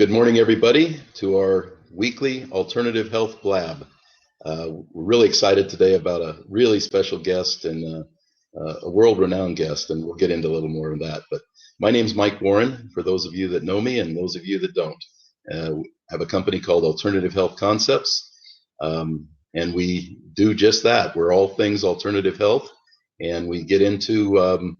Good morning, everybody, to our weekly alternative health blab. We're really excited today about a really special guest and a world-renowned guest, and we'll get into a little more of that. But my name's Mike Warren, for those of you that know me and those of you that don't. We have a company called Alternative Health Concepts, and we do just that. We're all things alternative health, and we get into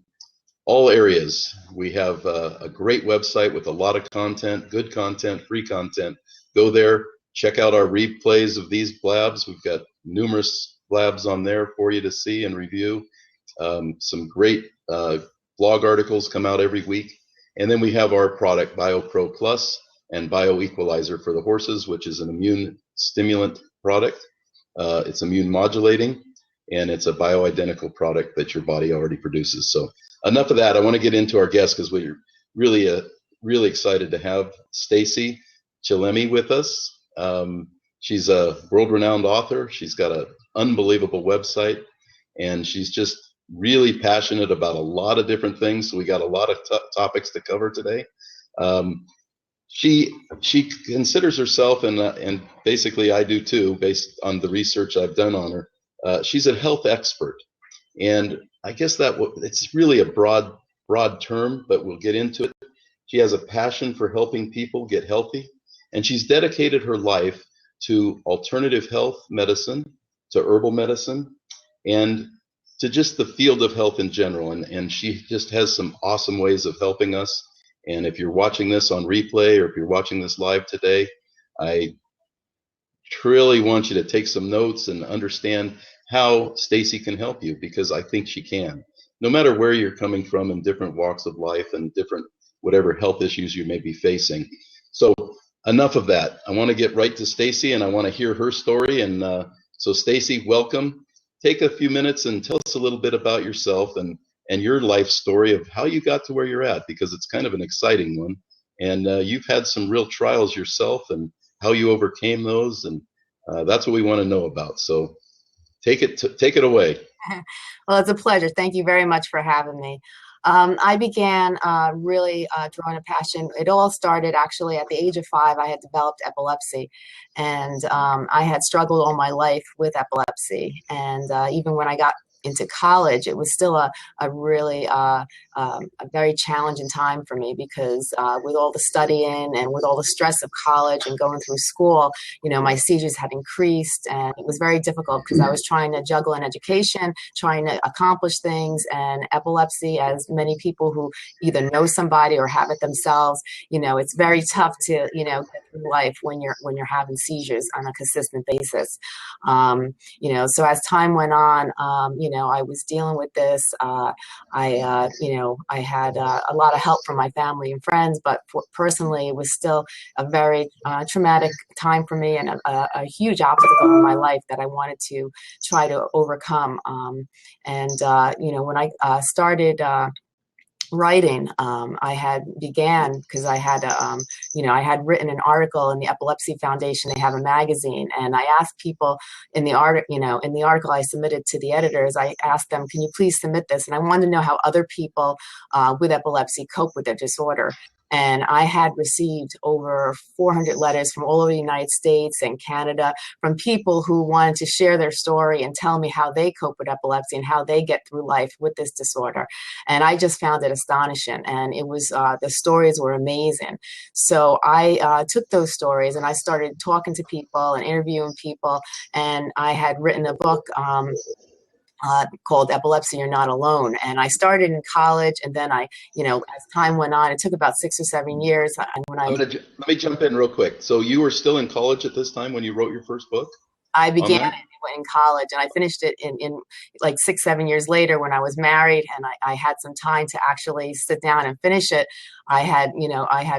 all areas. We have a great website with a lot of content, good content, free content. Go there, check out our replays of these blabs. We've got numerous blabs on there for you to see and review. Some great blog articles come out every week. And then we have our product, BioPro Plus and BioEqualizer for the horses, which is an immune stimulant product. It's immune modulating, and it's a bioidentical product that your body already produces. So enough of that. I want to get into our guest because we're really excited to have Stacey Chillemi with us. She's a world-renowned author. She's got an unbelievable website, and she's just really passionate about a lot of different things. So we got a lot of topics to cover today. She considers herself, and basically I do too, based on the research I've done on her. She's a health expert, and I guess it's really a broad term, but we'll get into it. She has a passion for helping people get healthy, and she's dedicated her life to alternative health medicine, to herbal medicine, and to just the field of health in general. And she just has some awesome ways of helping us. And if you're watching this on replay, or if you're watching this live today, I truly want you to take some notes and understand how Stacey can help you, because I think she can. No matter where you're coming from in different walks of life and different whatever health issues you may be facing. So enough of that. I want to get right to Stacey, and I want to hear her story. And so Stacey, welcome. Take a few minutes and tell us a little bit about yourself and your life story of how you got to where you're at, because it's kind of an exciting one. And you've had some real trials yourself and how you overcame those. And that's what we want to know about. So take it away. Well, it's a pleasure. Thank you very much for having me. I began really drawing a passion. It all started actually at the age of 5. I had developed epilepsy, and I had struggled all my life with epilepsy. And even when I got into college, it was still a really a very challenging time for me, because with all the studying and with all the stress of college and going through school, my seizures had increased, and it was very difficult because I was trying to juggle an education, trying to accomplish things, and epilepsy, as many people who either know somebody or have it themselves, it's very tough to get through life when you're having seizures on a consistent basis. So as time went on, I was dealing with this. I had a lot of help from my family and friends, but personally, it was still a very traumatic time for me, and a huge obstacle in my life that I wanted to try to overcome. When I started writing, I had began because I had I had written an article in the Epilepsy Foundation. They have a magazine, and I asked people in the article I submitted to the editors, I asked them, can you please submit this? And I wanted to know how other people with epilepsy cope with their disorder. And I had received over 400 letters from all over the United States and Canada from people who wanted to share their story and tell me how they cope with epilepsy and how they get through life with this disorder. And I just found it astonishing. And it was, the stories were amazing. So I took those stories and I started talking to people and interviewing people. And I had written a book called Epilepsy, You're Not Alone. And I started in college, and then as time went on, it took about 6 or 7 years. Let me jump in real quick. So you were still in college at this time when you wrote your first book? I began in college, and I finished it in like 6, 7 years later when I was married, and I had some time to actually sit down and finish it. I had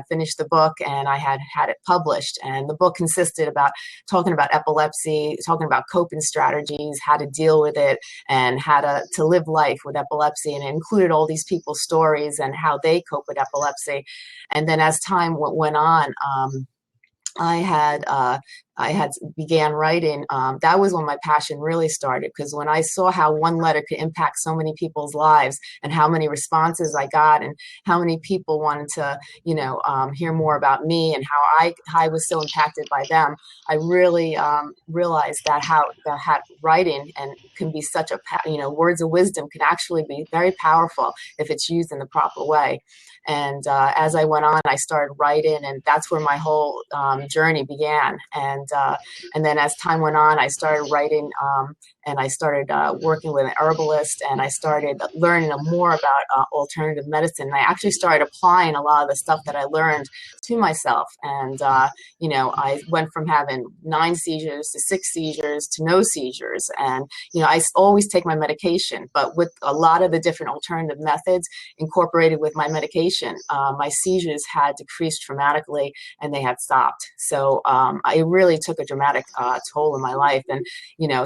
finished the book, and I had it published. And the book consisted about talking about epilepsy, talking about coping strategies, how to deal with it, and how to live life with epilepsy. And it included all these people's stories and how they cope with epilepsy. And then as time went on, I had I had began writing, that was when my passion really started. Because when I saw how one letter could impact so many people's lives, and how many responses I got, and how many people wanted to, hear more about me and how I was so impacted by them, I really realized that how writing and can be such a, words of wisdom can actually be very powerful if it's used in the proper way. And as I went on, I started writing, and that's where my whole journey began. And then as time went on, I started writing, and I started working with an herbalist, and I started learning more about alternative medicine. And I actually started applying a lot of the stuff that I learned to myself. And I went from having 9 seizures to 6 seizures to no seizures. And I always take my medication, but with a lot of the different alternative methods incorporated with my medication, my seizures had decreased dramatically, and they had stopped. So it really took a dramatic toll in my life. And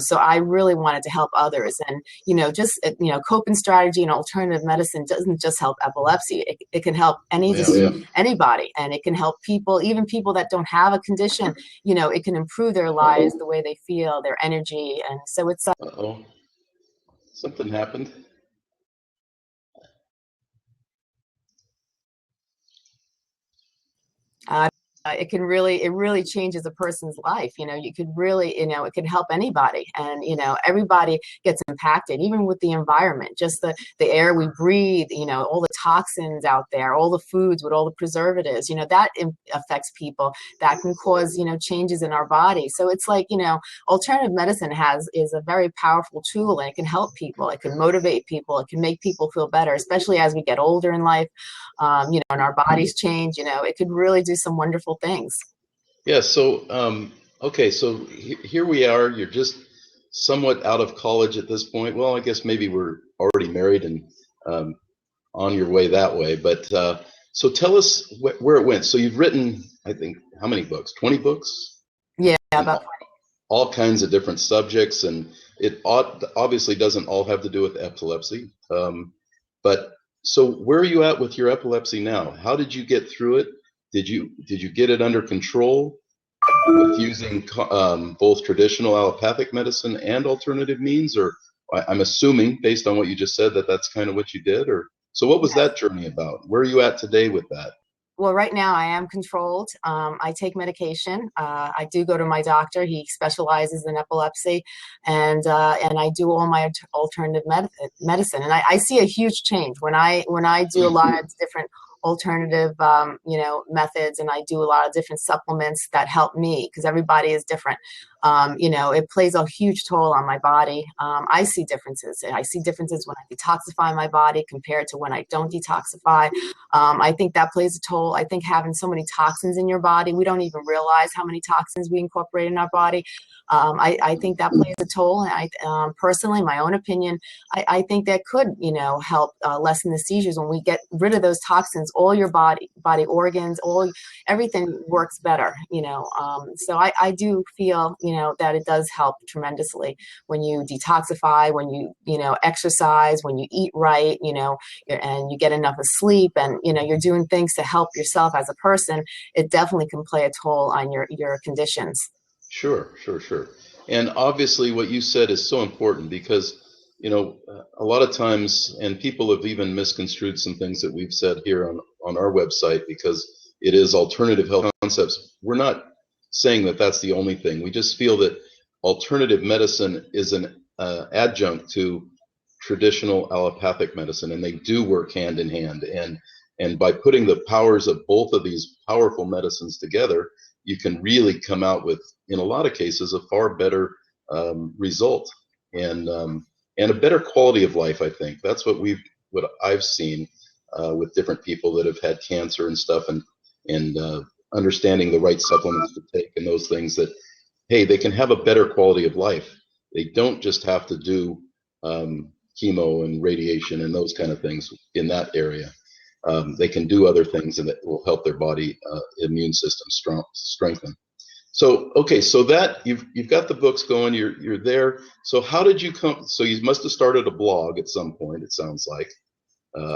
so I really wanted to help others. And just coping strategy and alternative medicine doesn't just help epilepsy. It can help anybody, and it can help people, even people that don't have a condition. It can improve their lives, the way they feel, their energy. And so it's Uh-oh, something happened. it really changes a person's life. You could really, it can help anybody. And everybody gets impacted, even with the environment, just the air we breathe, all the toxins out there, all the foods with all the preservatives, that affects people. That can cause changes in our body. So it's like, alternative medicine is a very powerful tool, and it can help people. It can motivate people. It can make people feel better, especially as we get older in life. And our bodies change. It could really do some wonderful things. Yeah, so okay, so here we are. You're just somewhat out of college at this point. Well, I guess maybe we're already married and on your way that way. But so tell us where it went. So you've written, I think, how many books? 20 books? Yeah, And about all kinds of different subjects, and it obviously doesn't all have to do with epilepsy. But so where are you at with your epilepsy now? How did you get through it? Did you get it under control with using both traditional allopathic medicine and alternative means? Or I'm assuming, based on what you just said, that that's kind of what you did. Or so what was that journey about? Where are you at today with that? Well, right now I am controlled. I take medication. I do go to my doctor. He specializes in epilepsy, and I do all my alternative medicine. And I see a huge change when I do a lot of different alternative methods, and I do a lot of different supplements that help me, because everybody is different. It plays a huge toll on my body. I see differences. I see differences when I detoxify my body compared to when I don't detoxify. I think that plays a toll. I think having so many toxins in your body, we don't even realize how many toxins we incorporate in our body. I think that plays a toll. And I personally, my own opinion, I think that could, help lessen the seizures. When we get rid of those toxins, all your body organs, everything works better. So I do feel, that it does help tremendously when you detoxify, when you, exercise, when you eat right, and you get enough of sleep, and, you're doing things to help yourself as a person. It definitely can play a toll on your conditions. Sure, sure, sure. And obviously, what you said is so important because, a lot of times, and people have even misconstrued some things that we've said here on our website because it is alternative health concepts. We're not saying that that's the only thing. We just feel that alternative medicine is an adjunct to traditional allopathic medicine, and they do work hand in hand. And by putting the powers of both of these powerful medicines together, you can really come out with, in a lot of cases, a far better result and a better quality of life. I think that's what I've seen with different people that have had cancer and stuff, and understanding the right supplements to take and those things that, hey, they can have a better quality of life. They don't just have to do chemo and radiation and those kind of things in that area. They can do other things and that will help their body immune system strengthen. So, okay, so that you've got the books going, you're there. So how did you come? So you must have started a blog at some point, it sounds like,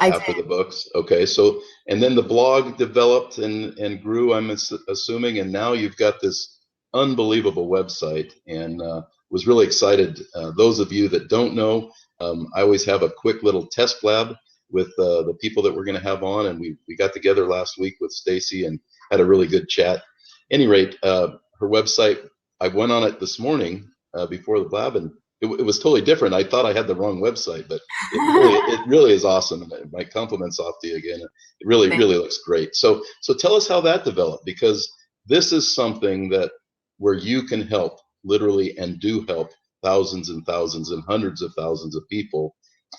after the books. Okay, so, and then the blog developed and grew, I'm assuming, and now you've got this unbelievable website, and was really excited. Those of you that don't know, I always have a quick little test lab with the people that we're going to have on, and we got together last week with Stacey and had a really good chat. Any rate, her website, I went on it this morning before the lab, and it was totally different. I thought I had the wrong website, but it really is awesome. And my compliments off to you again. It really looks great. So tell us how that developed, because this is something that where you can help literally and do help thousands and thousands and hundreds of thousands of people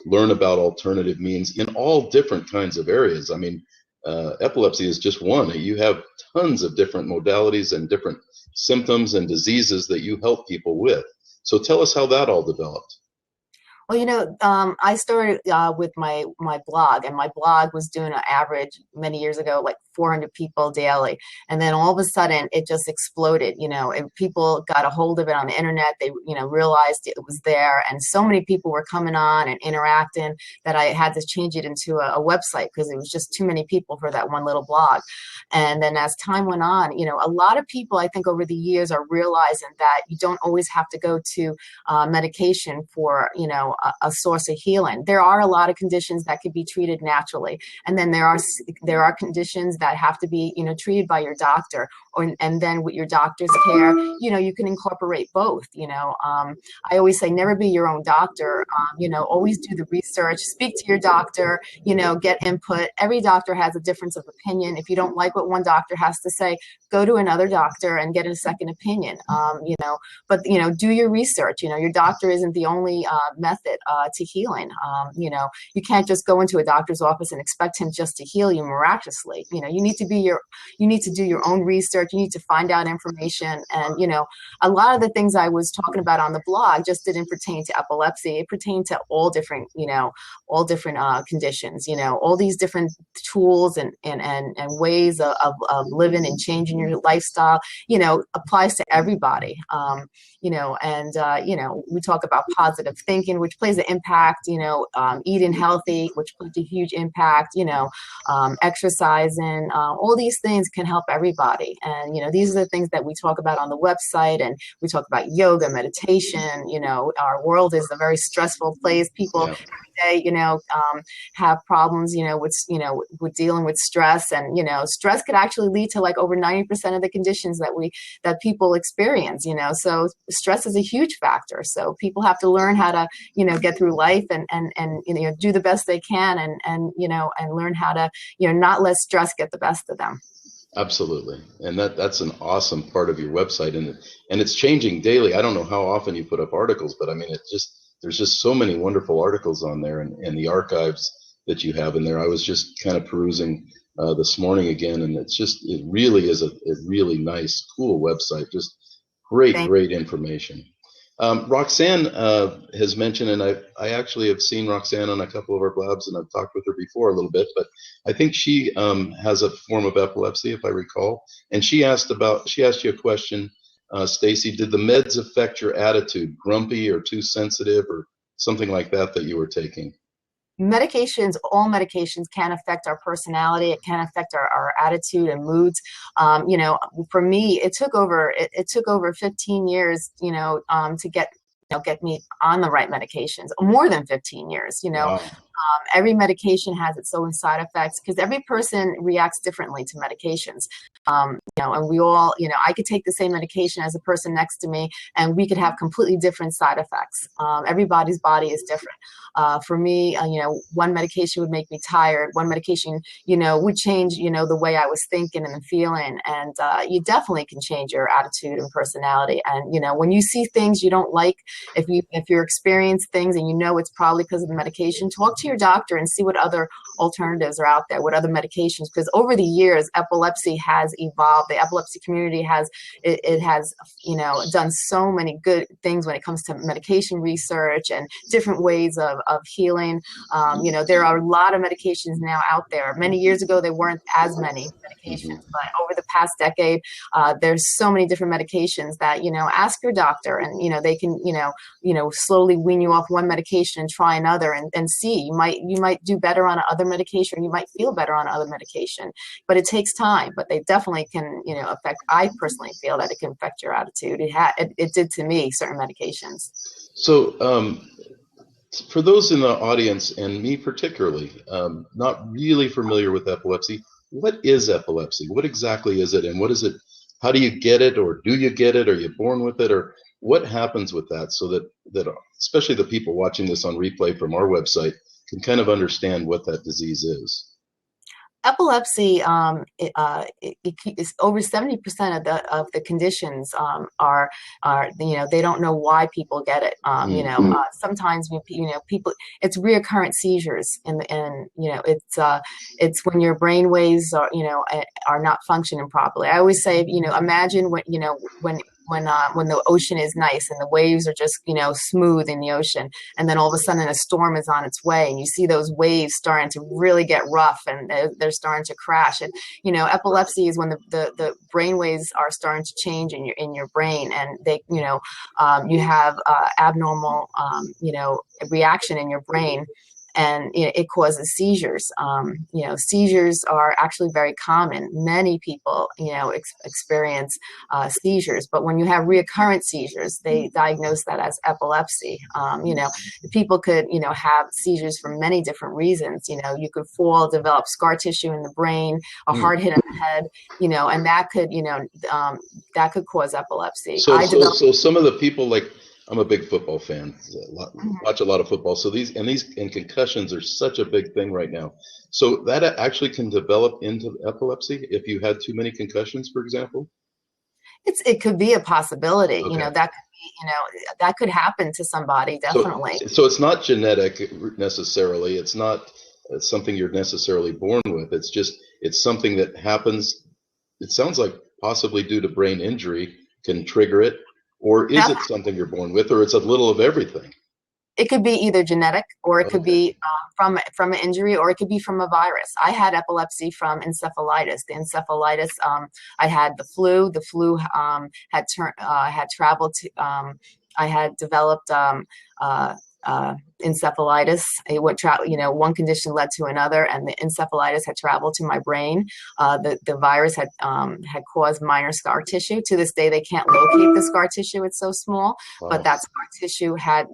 learn about alternative means in all different kinds of areas. I mean, epilepsy is just one. You have tons of different modalities and different symptoms and diseases that you help people with. So tell us how that all developed. Well, I started with my blog, and my blog was doing an average many years ago, like 400 people daily. And then all of a sudden it just exploded, and people got a hold of it on the internet. They, realized it was there. And so many people were coming on and interacting that I had to change it into a website because it was just too many people for that one little blog. And then as time went on, a lot of people, I think over the years are realizing that you don't always have to go to medication for, a source of healing. There are a lot of conditions that could be treated naturally. And then there are conditions that have to be, treated by your doctor, and then with your doctor's care, you can incorporate both. I always say never be your own doctor. Always do the research, speak to your doctor, get input. Every doctor has a difference of opinion. If you don't like what one doctor has to say, go to another doctor and get a second opinion. But do your research. Your doctor isn't the only method to healing. You can't just go into a doctor's office and expect him just to heal you miraculously. You need to do your own research. You need to find out information. And, a lot of the things I was talking about on the blog just didn't pertain to epilepsy. It pertained to all different conditions, all these different tools and ways of living and changing your lifestyle, applies to everybody. We talk about positive thinking, which plays an impact, eating healthy, which plays a huge impact, exercising, all these things can help everybody. And, these are the things that we talk about on the website, and we talk about yoga, meditation. Our world is a very stressful place. People every day, have problems, with dealing with stress, and, stress could actually lead to like over 90% of the conditions that people experience, so stress is a huge factor. So people have to learn how to, get through life and do the best they can, and learn how to, not let stress get the best of them. Absolutely. And that's an awesome part of your website, and it's changing daily. I don't know how often you put up articles, but I mean, there's just so many wonderful articles on there, and the archives that you have in there. I was just kind of perusing this morning again, and it really is a really nice, cool website. Just great information. Roxanne has mentioned, and I actually have seen Roxanne on a couple of our blabs, and I've talked with her before a little bit, but I think she has a form of epilepsy, if I recall. And she asked you a question, Stacey, did the meds affect your attitude, grumpy or too sensitive or something like that you were taking? All medications can affect our personality. It can affect our attitude and moods. For me, it took over 15 years, to get me on the right medications, more than 15 years, Wow. Every medication has its own side effects because every person reacts differently to medications. And we all, I could take the same medication as a person next to me, and we could have completely different side effects. Everybody's body is different. For me, one medication would make me tired. One medication, would change, the way I was thinking and feeling. And you definitely can change your attitude and personality. And, when you see things you don't like, if you're experiencing things and it's probably because of the medication, talk to your doctor and see what other alternatives are out there, what other medications, because over the years, epilepsy has evolved. The epilepsy community has done so many good things when it comes to medication research and different ways of healing. There are a lot of medications now out there. Many years ago, there weren't as many medications, but over the past decade, there's so many different medications that, ask your doctor, and, they can, slowly wean you off one medication and try another and see. You might do better on other medication, or you might feel better on other medication, but it takes time. But they definitely can, affect. I personally feel that it can affect your attitude. It did to me, certain medications. So, for those in the audience, and me particularly, not really familiar with epilepsy, what is epilepsy? What exactly is it, and what is it? How do you get it, or do you get it? Are you born with it, or what happens with that? So that especially the people watching this on replay from our website can kind of understand what that disease is. Epilepsy, is over 70% of the conditions are they don't know why people get it. Sometimes people, it's reoccurrent seizures, and it's when your brain waves are not functioning properly. I always say, imagine when the ocean is nice and the waves are just smooth in the ocean, and then all of a sudden a storm is on its way, and you see those waves starting to really get rough, and they're starting to crash. And epilepsy is when the brain waves are starting to change in your brain, and they you have abnormal reaction in your brain, and it causes seizures. Seizures are actually very common. Many people, experience seizures, but when you have recurrent seizures, they diagnose that as epilepsy. People could, have seizures for many different reasons. You could fall, develop scar tissue in the brain, a hard hit in the head, and that could cause epilepsy. So some of the people, like, I'm a big football fan. Watch a lot of football. So these concussions are such a big thing right now. So that actually can develop into epilepsy if you had too many concussions, for example. It could be a possibility. Okay. That could happen to somebody, definitely. So it's not genetic necessarily. It's not something you're necessarily born with. It's something that happens. It sounds like possibly due to brain injury can trigger it. Or is it something you're born with, or it's a little of everything? It could be either genetic, or it could be from an injury, or it could be from a virus. I had epilepsy from encephalitis. The encephalitis, I had the flu. The flu had traveled to. I had developed encephalitis. It would one condition led to another, and the encephalitis had traveled to my brain. The virus had caused minor scar tissue. To this day, they can't locate the scar tissue; it's so small. Wow. But that scar tissue had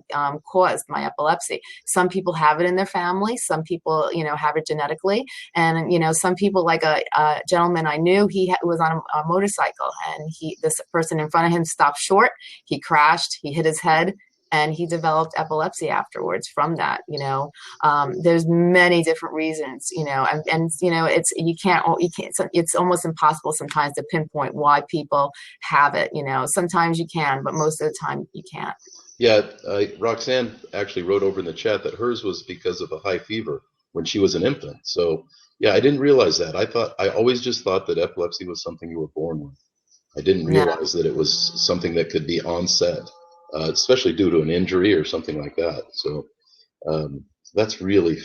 caused my epilepsy. Some people have it in their family. Some people, have it genetically, and some people, like a gentleman I knew, he was on a motorcycle, and this person in front of him stopped short. He crashed. He hit his head, and he developed epilepsy afterwards from that. There's many different reasons, and it's almost impossible sometimes to pinpoint why people have it. Sometimes you can, but most of the time you can't. Yeah, Roxanne actually wrote over in the chat that hers was because of a high fever when she was an infant. So yeah, I didn't realize that. I always just thought that epilepsy was something you were born with. I didn't realize that it was something that could be onset. Especially due to an injury or something like that. So that's really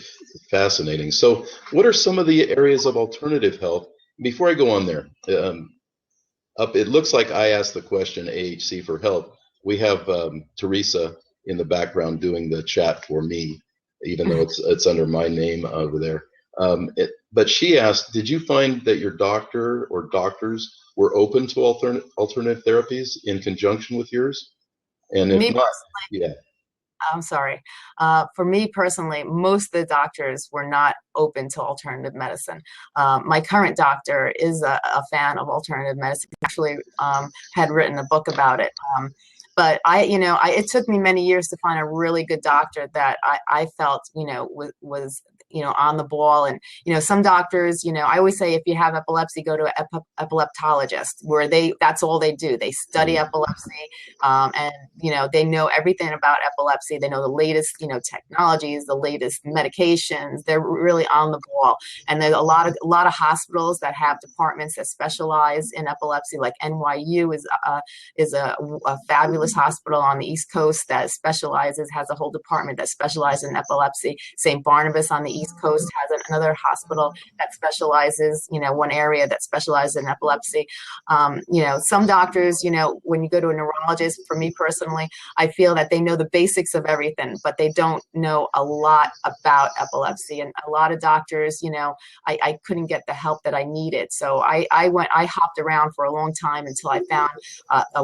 fascinating. So what are some of the areas of alternative health? Before I go on there, it looks like I asked the question, AHC for help. We have Teresa in the background doing the chat for me, even though it's under my name over there. But she asked, did you find that your doctor or doctors were open to alternative therapies in conjunction with yours? And if not, yeah. I'm sorry. For me personally, most of the doctors were not open to alternative medicine. My current doctor is a fan of alternative medicine. He actually had written a book about it. But it took me many years to find a really good doctor that I felt, was on the ball. And, some doctors, I always say, if you have epilepsy, go to an epileptologist, where that's all they do. They study epilepsy, and, they know everything about epilepsy. They know the latest, technologies, the latest medications. They're really on the ball. And there's a lot of hospitals that have departments that specialize in epilepsy, like NYU is a fabulous hospital on the East Coast that has a whole department that specializes in epilepsy. St. Barnabas on the East Coast has another hospital that specializes, one area that specializes in epilepsy. Some doctors, when you go to a neurologist, for me personally, I feel that they know the basics of everything, but they don't know a lot about epilepsy. And a lot of doctors, I couldn't get the help that I needed. So I hopped around for a long time until I found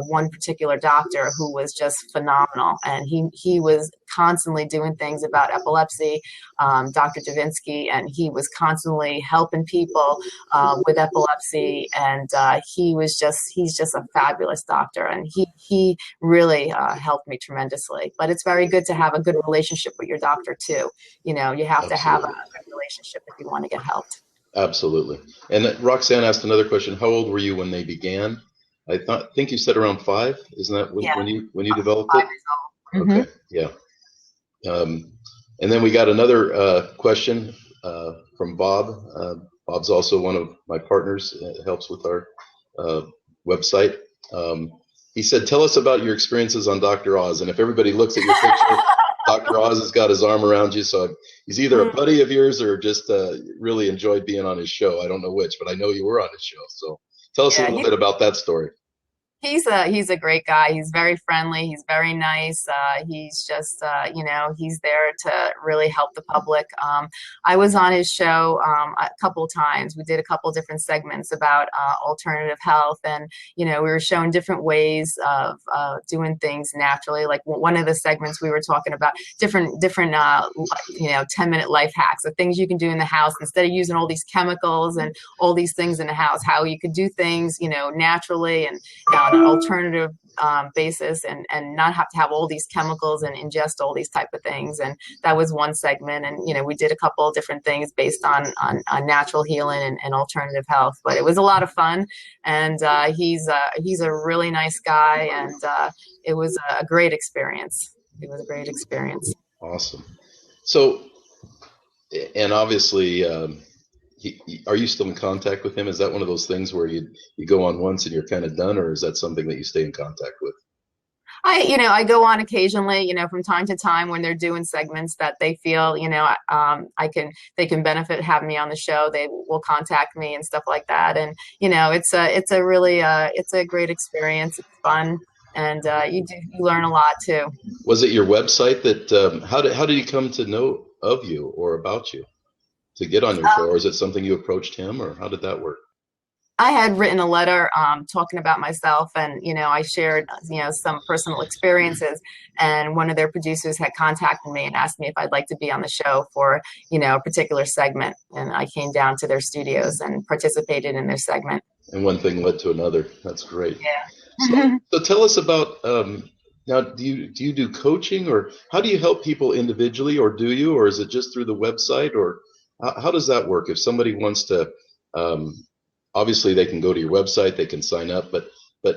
one particular doctor who was just phenomenal. And he was constantly doing things about epilepsy, Dr. Davinsky, and he was constantly helping people with epilepsy. And he's just a fabulous doctor. And he really helped me tremendously. But it's very good to have a good relationship with your doctor too. You have to have a good relationship if you want to get helped. Absolutely. And Roxanne asked another question. How old were you when they began? I think you said around 5. Isn't that when you developed it? 5 years old. Okay. Yeah. And then we got another question from Bob. Bob's also one of my partners. Helps with our website. He said, "Tell us about your experiences on Dr. Oz." And if everybody looks at your picture, Dr. Oz has got his arm around you. So he's either a buddy of yours or just really enjoyed being on his show. I don't know which, but I know you were on his show. So tell us a little bit about that story. He's a great guy. He's very friendly. He's very nice. He's just, he's there to really help the public. I was on his show a couple of times. We did a couple different segments about alternative health, and we were showing different ways of doing things naturally. Like one of the segments, we were talking about different 10-minute life hacks, the things you can do in the house instead of using all these chemicals and all these things in the house. How you could do things, naturally and on an alternative basis, and not have to have all these chemicals and ingest all these type of things. And that was one segment. And we did a couple of different things based on natural healing and alternative health. But it was a lot of fun, and he's a really nice guy, and it was a great experience. It was a great experience. Awesome. So, and obviously, are you still in contact with him? Is that one of those things where you go on once and you're kind of done, or is that something that you stay in contact with? I go on occasionally, from time to time when they're doing segments that they feel, they can benefit having me on the show. They will contact me and stuff like that. And, it's a really, it's a great experience. It's fun. And you learn a lot too. Was it your website that, how did he come to know of you or about you to get on your show, or is it something you approached him, or how did that work? I had written a letter talking about myself, and I shared some personal experiences, and one of their producers had contacted me and asked me if I'd like to be on the show for a particular segment, and I came down to their studios and participated in their segment. And one thing led to another. That's great. Yeah. So tell us about now. Do you do coaching, or how do you help people individually, or is it just through the website, or how does that work? If somebody wants to, obviously they can go to your website, they can sign up, but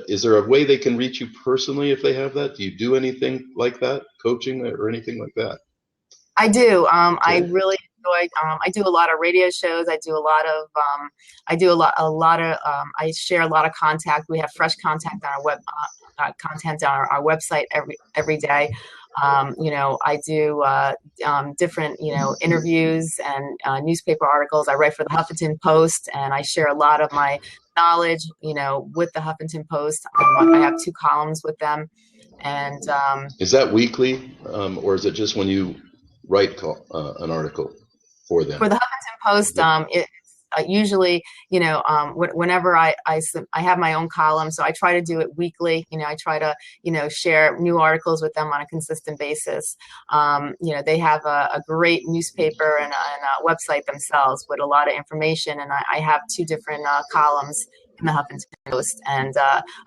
is there a way they can reach you personally if they have that? Do you do anything like that, coaching or anything like that? I do. I really enjoy. I do a lot of radio shows. I do a lot of. I share a lot of contact. We have fresh contact on our web content on our website every day. I do different, interviews and newspaper articles. I write for the Huffington Post, and I share a lot of my knowledge, with the Huffington Post. I have 2 columns with them. And is that weekly, or is it just when you write an article for them? For the Huffington Post, it's usually, whenever I have my own column, so I try to do it weekly. I try to, share new articles with them on a consistent basis. They have a great newspaper and a website themselves with a lot of information, and I have 2 different columns in the Huffington Post. And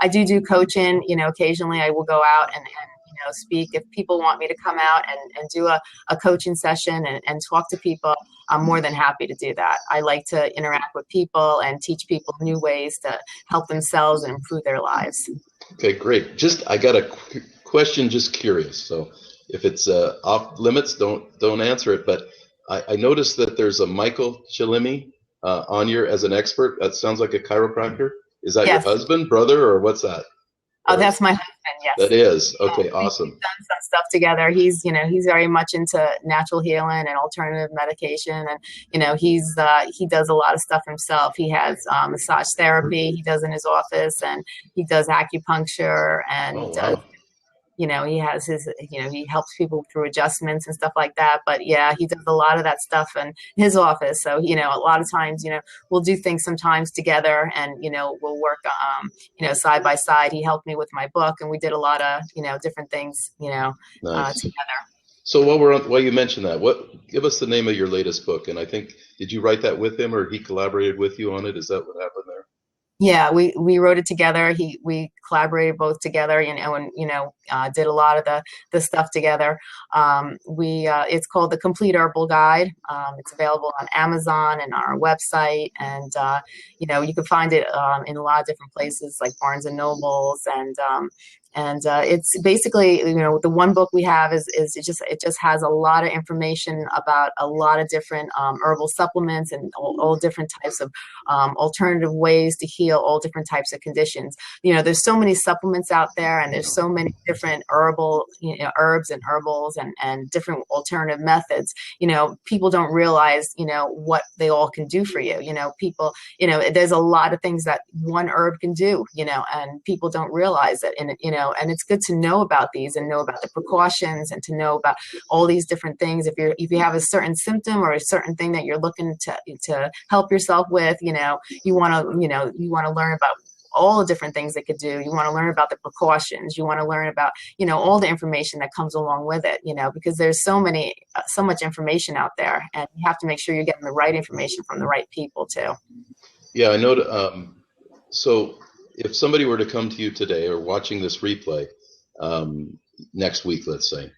I do coaching. Occasionally I will go out and speak. If people want me to come out and do a coaching session and talk to people, I'm more than happy to do that. I like to interact with people and teach people new ways to help themselves and improve their lives. Okay, great. I got a question, just curious. So if it's off limits, don't answer it. But I noticed that there's a Michael Chillemi on here as an expert. That sounds like a chiropractor. Is that Your husband, brother, or what's that? Oh, or that's my husband. that Yes. is okay? We've Awesome. done some stuff together. He's very much into natural healing and alternative medication, and he does a lot of stuff himself. He has massage therapy he does in his office, and he does acupuncture, Oh and wow. he has his, he helps people through adjustments and stuff like that. But yeah, he does a lot of that stuff in his office. So, a lot of times, we'll do things sometimes together, and, we'll work, side by side. He helped me with my book, and we did a lot of, different things, Nice. together. So while you mentioned that, give us the name of your latest book? And I think, did you write that with him, or he collaborated with you on it? Is that what happened there? Yeah, we wrote it together. We collaborated both together, and did a lot of the stuff together. We It's called The Complete Herbal Guide. It's available on Amazon and our website, and you can find it in a lot of different places like Barnes and Nobles, and it's basically, the one book we have is it just has a lot of information about a lot of different herbal supplements, and all different types of alternative ways to heal all different types of conditions. There's so many supplements out there, and there's so many different herbal, herbs and herbals, and different alternative methods. People don't realize, what they all can do for you. There's a lot of things that one herb can do, and people don't realize it. And it's good to know about these, and know about the precautions, and to know about all these different things. If you have a certain symptom or a certain thing that you're looking to help yourself with, you want to learn about all the different things it could do. You want to learn about the precautions. You want to learn about, all the information that comes along with it, because there's so much information out there, and you have to make sure you're getting the right information from the right people too. Yeah, I know. So if somebody were to come to you today, or watching this replay next week, let's say,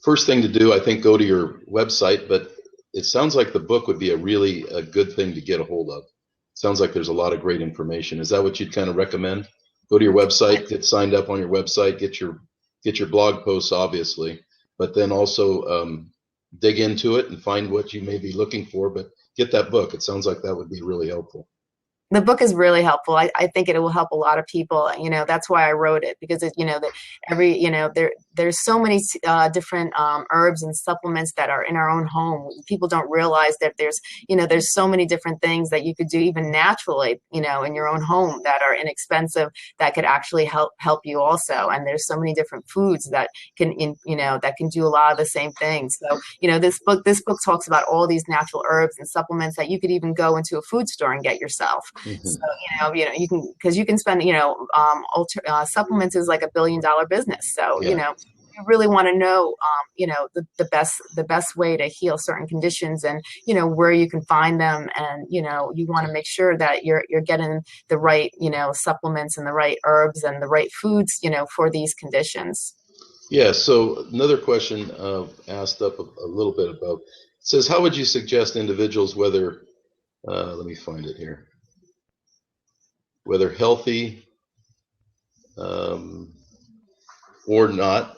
first thing to do, I think, go to your website. But it sounds like the book would be a good thing to get a hold of. Sounds like there's a lot of great information. Is that what you'd kind of recommend? Go to your website, get signed up on your website, get your blog posts, obviously, but then also dig into it and find what you may be looking for. But get that book. It sounds like that would be really helpful. The book is really helpful. I think it will help a lot of people. That's why I wrote it, because there's so many different herbs and supplements that are in our own home. People don't realize that there's so many different things that you could do even naturally, in your own home, that are inexpensive, that could actually help you also. And there's so many different foods that can do a lot of the same things. So, this book talks about all these natural herbs and supplements that you could even go into a food store and get yourself. Mm-hmm. So, you can spend, supplements is like $1 billion business. So, Yeah. you really want to know, the best way to heal certain conditions, and, where you can find them. And, you want to make sure that you're getting the right, supplements, and the right herbs, and the right foods, for these conditions. Yeah. So another question asked up a little bit above, says, how would you suggest individuals, whether, let me find it here, whether healthy or not,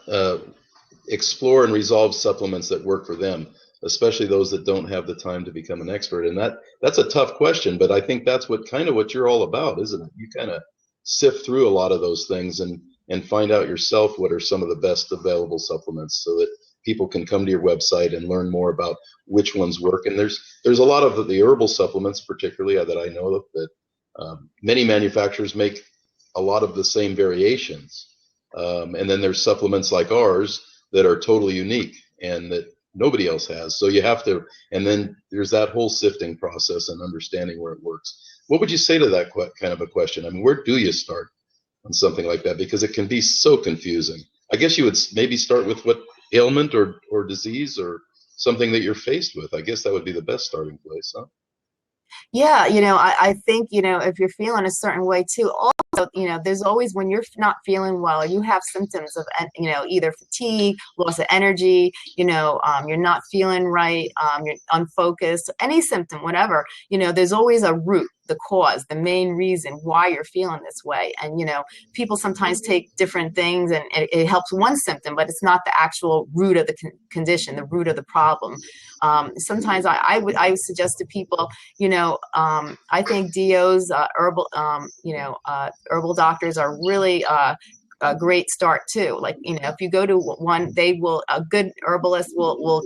explore and resolve supplements that work for them, especially those that don't have the time to become an expert? And that's a tough question, but I think that's what you're all about, isn't it? You kind of sift through a lot of those things, and find out yourself what are some of the best available supplements, so that people can come to your website and learn more about which ones work. And there's a lot of the herbal supplements, particularly, that I know of, that many manufacturers make a lot of the same variations. And then there's supplements like ours that are totally unique and that nobody else has. So you have to, and then there's that whole sifting process and understanding where it works. What would you say to that kind of a question? I mean, where do you start on something like that? Because it can be so confusing. I guess you would maybe start with what ailment or disease or something that you're faced with. I guess that would be the best starting place, huh? Yeah, I think, if you're feeling a certain way too, also, there's always, when you're not feeling well, you have symptoms of, either fatigue, loss of energy, you're not feeling right, you're unfocused, any symptom, whatever, there's always a root. the cause, the main reason why you're feeling this way. And, people sometimes take different things and it helps one symptom, but it's not the actual root of the condition, the root of the problem. Sometimes I would suggest to people, I think DOs, herbal doctors are really a great start too. Like, if you go to one, a good herbalist will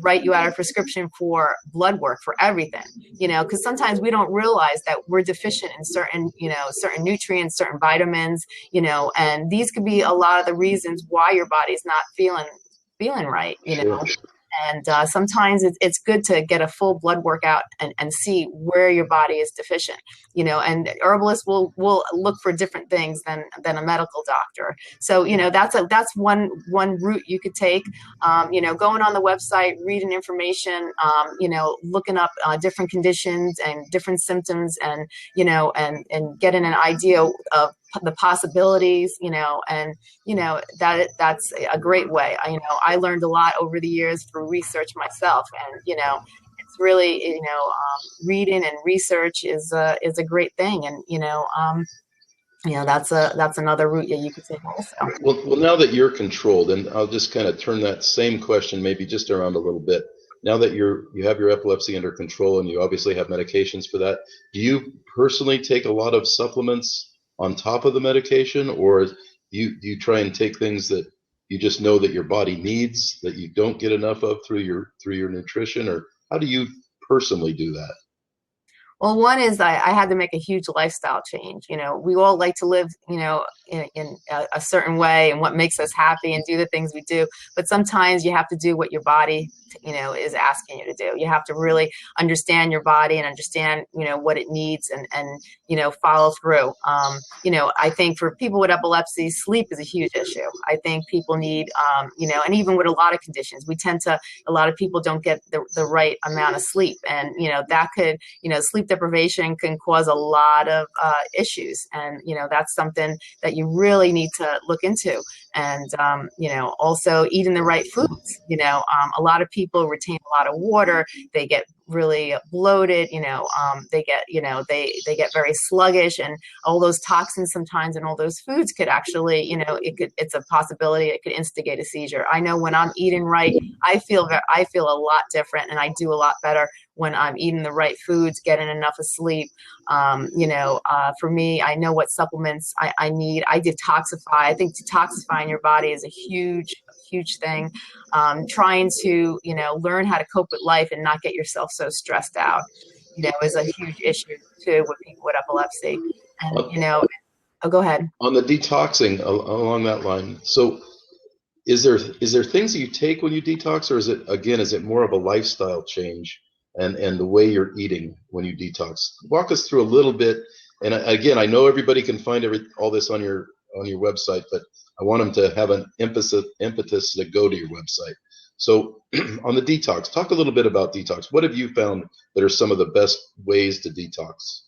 write you out a prescription for blood work for everything, because sometimes we don't realize that we're deficient in certain nutrients, certain vitamins, and these could be a lot of the reasons why your body's not feeling right, Sure. And sometimes it's good to get a full blood work out and see where your body is deficient, and herbalists will look for different things than a medical doctor. So, that's one route you could take, going on the website, reading information, looking up different conditions and different symptoms, and, and getting an idea of the possibilities, and that's a great way. I learned a lot over the years through research myself, and it's really reading and research is a great thing, and that's another route that you could take also. Well, now that you're controlled, and I'll just kind of turn that same question maybe just around a little bit. Now that you have your epilepsy under control and you obviously have medications for that, do you personally take a lot of supplements on top of the medication, or do you try and take things that you just know that your body needs, that you don't get enough of through your nutrition, or how do you personally do that? Well, one is I had to make a huge lifestyle change. We all like to live, in a certain way and what makes us happy and do the things we do. But sometimes you have to do what your body, is asking you to do. You have to really understand your body and understand, what it needs and follow through. I think for people with epilepsy, sleep is a huge issue. I think people need, and even with a lot of conditions, a lot of people don't get the right amount of sleep. And, that could, sleep deprivation can cause a lot of issues. And, that's something that you really need to look into. And, also eating the right foods. A lot of people retain a lot of water. They get really bloated, they get very sluggish, and all those toxins sometimes and all those foods could actually, it's a possibility it could instigate a seizure. I know when I'm eating right, I feel a lot different, and I do a lot better when I'm eating the right foods, getting enough of sleep. For me, I know what supplements I need. I detoxify. I think detoxifying your body is a huge thing. Trying to, learn how to cope with life and not get yourself so stressed out, is a huge issue too with people with epilepsy. And, oh, go ahead. On the detoxing along that line, so is there things that you take when you detox, or is it more of a lifestyle change and the way you're eating when you detox? Walk us through a little bit. And again, I know everybody can find all this on your website, but I want them to have an impetus to go to your website. So on the detox, talk a little bit about detox. What have you found that are some of the best ways to detox?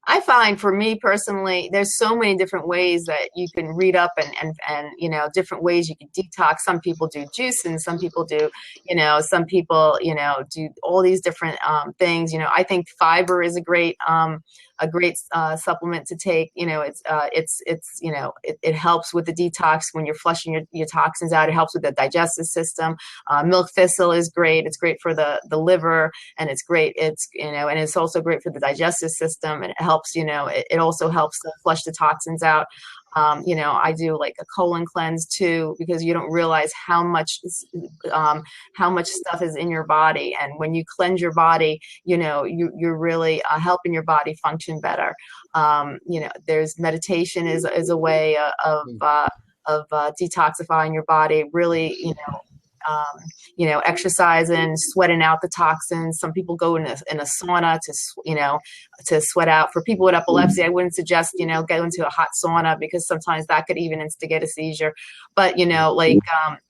I find for me personally, there's so many different ways that you can read up and different ways you can detox. Some people do juice, and some people do, some people, do all these different things. I think fiber is a great supplement to take. It helps with the detox when you're flushing your toxins out. It helps with the digestive system. Milk thistle is great. It's great for the liver, and it's great. And it's also great for the digestive system, and it helps, it also helps to flush the toxins out. I do like a colon cleanse too, because you don't realize how much stuff is in your body. And when you cleanse your body, you're really helping your body function better. There's meditation is a way of detoxifying your body, really, exercising, sweating out the toxins. Some people go in a sauna to sweat out. For people with epilepsy, I wouldn't suggest, go into a hot sauna, because sometimes that could even instigate a seizure. But,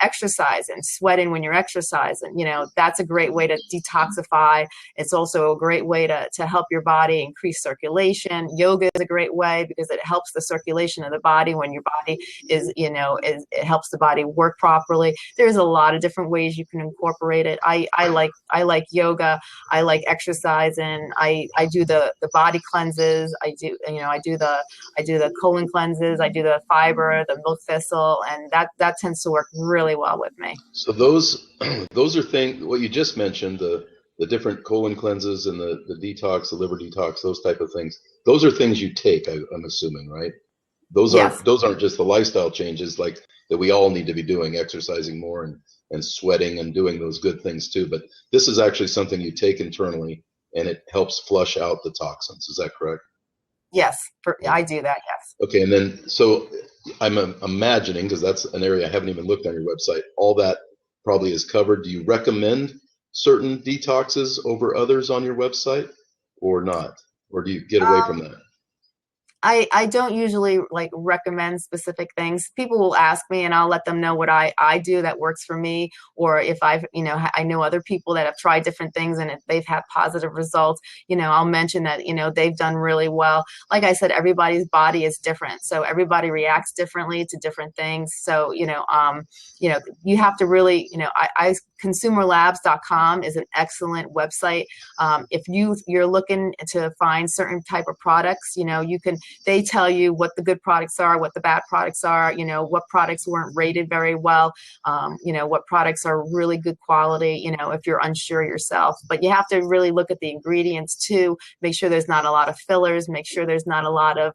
exercising, sweating when you're exercising, that's a great way to detoxify. It's also a great way to help your body increase circulation. Yoga is a great way, because it helps the circulation of the body when your body is, it helps the body work properly. There's a lot of different ways you can incorporate it. I like yoga. I like exercise, and I do the body cleanses. I do the colon cleanses. I do the fiber, the milk thistle, and that tends to work really well with me. So those those are things what you just mentioned, the different colon cleanses and the detox, the liver detox, those type of things. Those are things you take, I'm assuming, right? Yes. Those aren't just the lifestyle changes like that we all need to be doing, exercising more and sweating and doing those good things too. But this is actually something you take internally and it helps flush out the toxins. Is that correct? Yes, I do that. Yes. Okay, and then so I'm imagining, because that's an area I haven't even looked on your website, all that probably is covered. Do you recommend certain detoxes over others on your website or not? Or do you get away from that? I don't usually like recommend specific things. People will ask me and I'll let them know what I do that works for me. Or if I know other people that have tried different things and if they've had positive results, I'll mention that, they've done really well. Like I said, everybody's body is different. So everybody reacts differently to different things. So, you have to really, consumerlabs.com is an excellent website. If you're looking to find certain type of products, they tell you what the good products are, what the bad products are, what products weren't rated very well, what products are really good quality, if you're unsure yourself. But you have to really look at the ingredients too, make sure there's not a lot of fillers, make sure there's not a lot of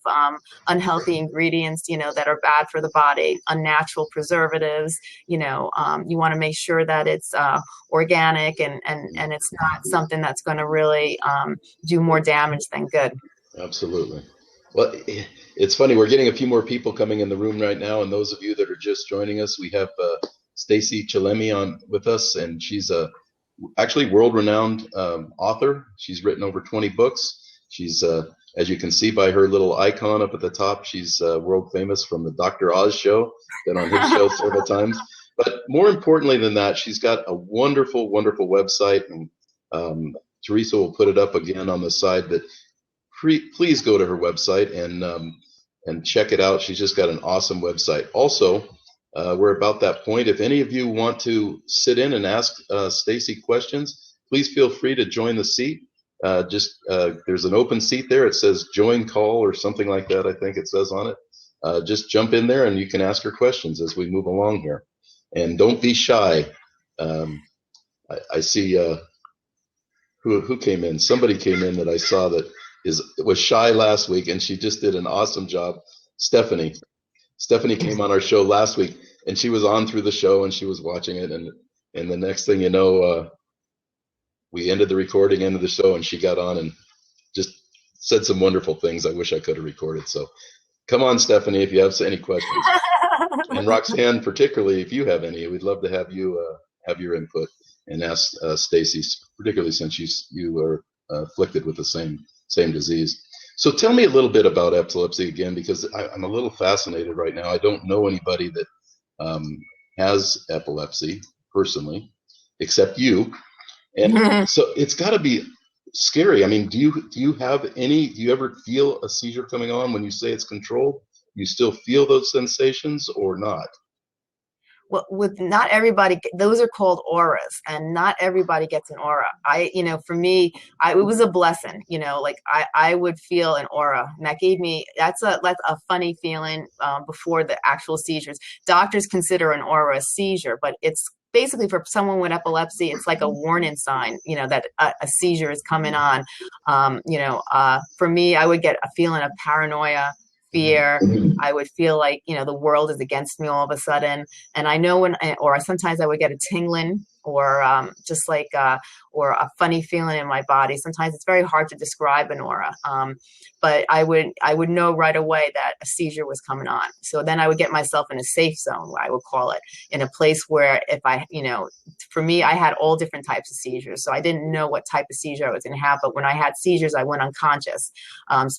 unhealthy ingredients, that are bad for the body, unnatural preservatives, you want to make sure that it's organic and it's not something that's going to really do more damage than good. Absolutely. Well, it's funny. We're getting a few more people coming in the room right now, and those of you that are just joining us, we have Stacey Chillemi on with us, and she's a actually world-renowned author. She's written over 20 books. She's, as you can see by her little icon up at the top, she's world famous from the Dr. Oz show. Been on his show several times. But more importantly than that, she's got a wonderful, wonderful website, and Teresa will put it up again on the side. That please go to her website and check it out. She's just got an awesome website. Also, we're about that point. If any of you want to sit in and ask Stacey questions, please feel free to join the seat. There's an open seat there. It says join call or something like that, I think it says on it. Just jump in there and you can ask her questions as we move along here. And don't be shy. I see who came in. Somebody came in that I saw that was shy last week, and she just did an awesome job. Stephanie came on our show last week, and she was on through the show, and she was watching it, and the next thing you know, we ended the recording, ended the show, and she got on and just said some wonderful things I wish I could have recorded. So come on, Stephanie, if you have any questions. And Roxanne, particularly, if you have any, we'd love to have you have your input and ask Stacey, particularly since you are afflicted with the same disease. So tell me a little bit about epilepsy again, because I'm a little fascinated right now. I don't know anybody that has epilepsy personally, except you. And so it's got to be scary. I mean, do you ever feel a seizure coming on when you say it's controlled? You still feel those sensations or not? Well, with not everybody, those are called auras, and not everybody gets an aura. For me, it was a blessing, like I would feel an aura, and that's a funny feeling before the actual seizures. Doctors consider an aura a seizure, but it's basically for someone with epilepsy, it's like a warning sign, that a seizure is coming on. For me, I would get a feeling of paranoia, fear. I would feel like, the world is against me all of a sudden. And I know or sometimes I would get a tingling or just like, or a funny feeling in my body. Sometimes it's very hard to describe an aura. But I would know right away that a seizure was coming on. So then I would get myself in a safe zone, I would call it, in a place where for me, I had all different types of seizures. So I didn't know what type of seizure I was going to have. But when I had seizures, I went unconscious.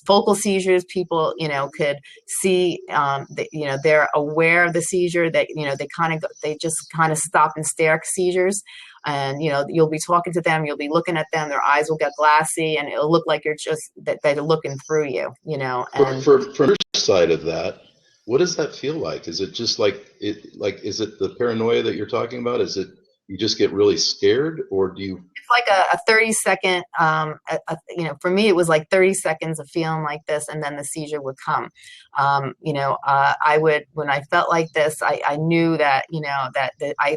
Focal seizures, people, could see, they're aware of the seizure, that, they just kind of stop and stare seizures. And, you'll be talking to them, you'll be looking at them, their eyes will get glassy, and it'll look like that they're looking through you, And from your side of that, what does that feel like? Is it just is it the paranoia that you're talking about? Is it you just get really scared, or do you? It's like a 30-second, for me, it was like 30 seconds of feeling like this, and then the seizure would come. I would, when I felt like this, I knew that,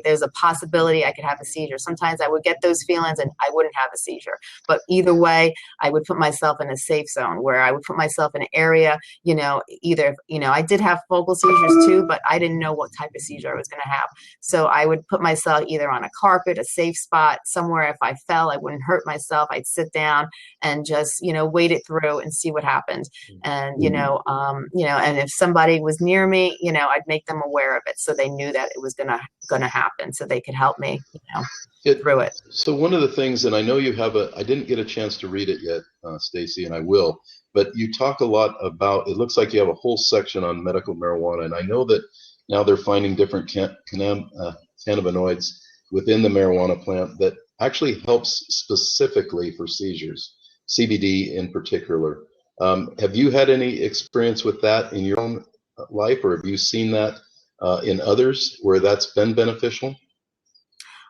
there's a possibility I could have a seizure. Sometimes I would get those feelings and I wouldn't have a seizure. But either way, I would put myself in a safe zone where I would put myself in an area, I did have focal seizures too, but I didn't know what type of seizure I was going to have. So I would put myself either on a carpet, a safe spot, somewhere. If I fell, I wouldn't hurt myself. I'd sit down and just, wait it through and see what happened. And, and if somebody was near me, I'd make them aware of it so they knew that it was gonna happen, so they could help me, through it. So one of the things, and I know you have I didn't get a chance to read it yet, Stacey, and I will, but you talk a lot about, it looks like you have a whole section on medical marijuana, and I know that now they're finding different cannabinoids within the marijuana plant that actually helps specifically for seizures, CBD in particular. Have you had any experience with that in your own life, or have you seen that in others where that's been beneficial?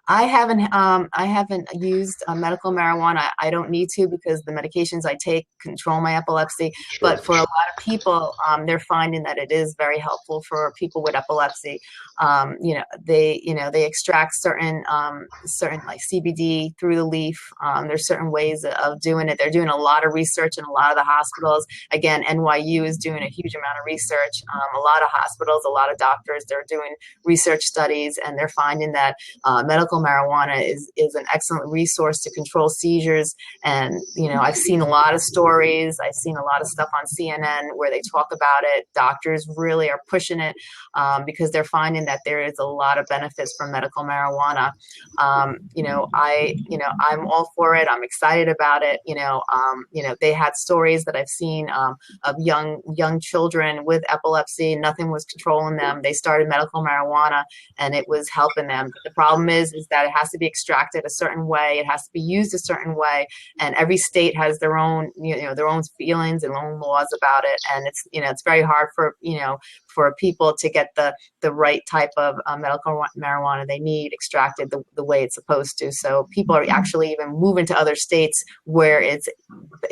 I haven't used medical marijuana. I don't need to, because the medications I take control my epilepsy. Sure. But for a lot of people, they're finding that it is very helpful for people with epilepsy. They extract certain like CBD through the leaf. There's certain ways of doing it. They're doing a lot of research in a lot of the hospitals. Again, NYU is doing a huge amount of research. A lot of hospitals, a lot of doctors, they're doing research studies, and they're finding that medical marijuana is an excellent resource to control seizures. And, I've seen a lot of stories. I've seen a lot of stuff on CNN where they talk about it. Doctors really are pushing it because they're finding that there is a lot of benefits from medical marijuana. I'm all for it. I'm excited about it. They had stories that I've seen of young children with epilepsy. Nothing was controlling them. They started medical marijuana and it was helping them. But the problem is that it has to be extracted a certain way. It has to be used a certain way. And every state has their own, their own feelings and own laws about it. And it's very hard for people to get the right type of medical marijuana they need extracted the way it's supposed to. So people are actually even moving to other states where it's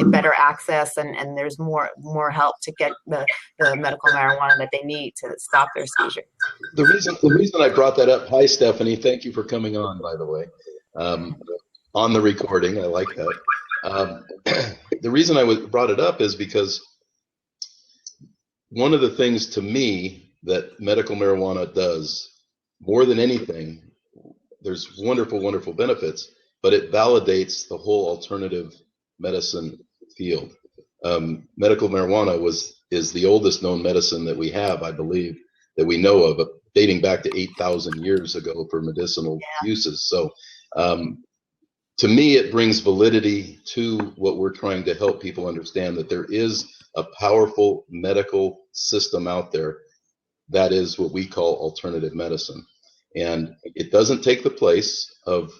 better access and there's more help to get the medical marijuana that they need to stop their seizure. The reason I brought that up, hi Stephanie, thank you for coming on, by the way, on the recording. I like that. The reason I brought it up is because one of the things to me that medical marijuana does more than anything, there's wonderful, wonderful benefits, but it validates the whole alternative medicine field. Medical marijuana is the oldest known medicine that we have, I believe, that we know of, dating back to 8,000 years ago for medicinal uses. So to me, it brings validity to what we're trying to help people understand, that there is a powerful medical system out there that is what we call alternative medicine. And it doesn't take the place of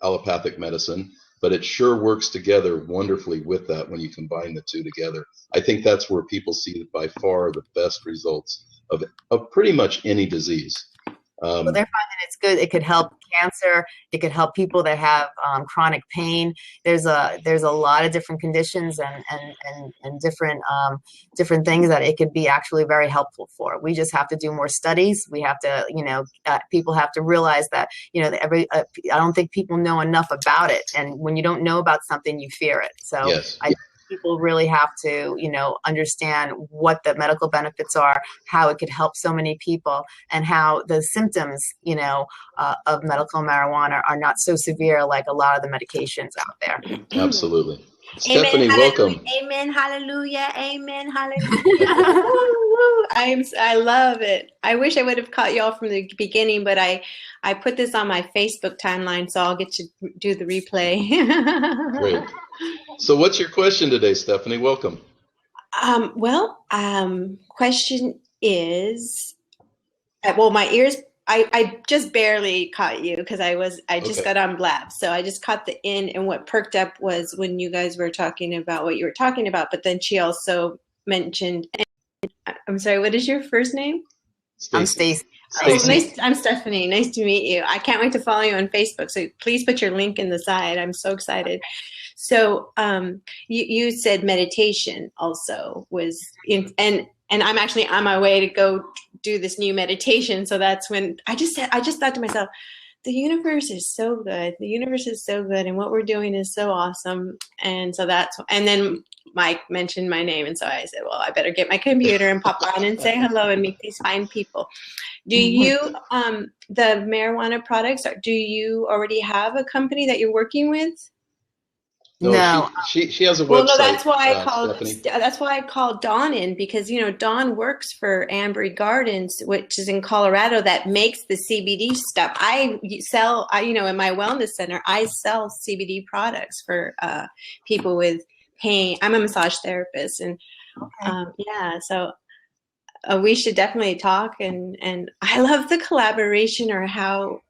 allopathic medicine, but it sure works together wonderfully with that when you combine the two together. I think that's where people see by far the best results of pretty much any disease. Well, they're finding it's good. It could help cancer. It could help people that have chronic pain. There's a lot of different conditions and different things that it could be actually very helpful for. We just have to do more studies. We have to, people have to realize that, I don't think people know enough about it. And when you don't know about something, you fear it. So yes. People really have to, understand what the medical benefits are, how it could help so many people, and how the symptoms, of medical marijuana are not so severe like a lot of the medications out there. Absolutely. Amen, Stephanie, welcome. Amen. Hallelujah. Amen. Hallelujah. Woo, I love it. I wish I would have caught y'all from the beginning, but I put this on my Facebook timeline, so I'll get to do the replay. Great. So what's your question today, Stephanie? Welcome. Question is, my ears, I just barely caught you because I just got on Blab. So I just caught the in, and what perked up was when you guys were talking about what you were talking about, but then she also mentioned, I'm sorry, what is your first name? I'm Stacey. Stacey. Oh, Stacey. I'm Stephanie. Nice to meet you. I can't wait to follow you on Facebook. So please put your link in the side. I'm so excited. So you said meditation also was in, and I'm actually on my way to go do this new meditation. So that's when I just thought to myself, the universe is so good. The universe is so good, and what we're doing is so awesome. And so and then Mike mentioned my name, and so I said, well, I better get my computer and pop on and say hello and meet these fine people. Do you, the marijuana products, do you already have a company that you're working with? No, she has a website. Well, no, that's why I called Dawn in, because Dawn works for Ambry Gardens, which is in Colorado, that makes the CBD stuff. I in my wellness center, I sell CBD products for people with pain. I'm a massage therapist, and so we should definitely talk. And I love the collaboration, or how.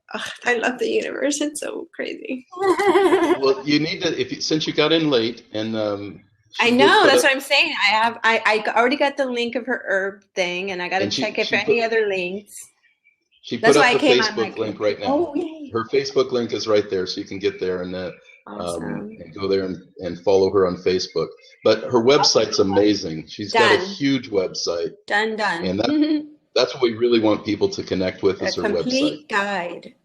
I love the universe. It's so crazy. Well, you need to, since you got in late, and I know, that's what I'm saying. I already got the link of her herb thing, and I got to check if any other links. She put up the Facebook link right now. Oh, yay. Her Facebook link is right there, so you can get there and awesome. and go there and follow her on Facebook. But her website's amazing. She's got a huge website. Done. And that's what we really want people to connect with, is her website. A complete guide.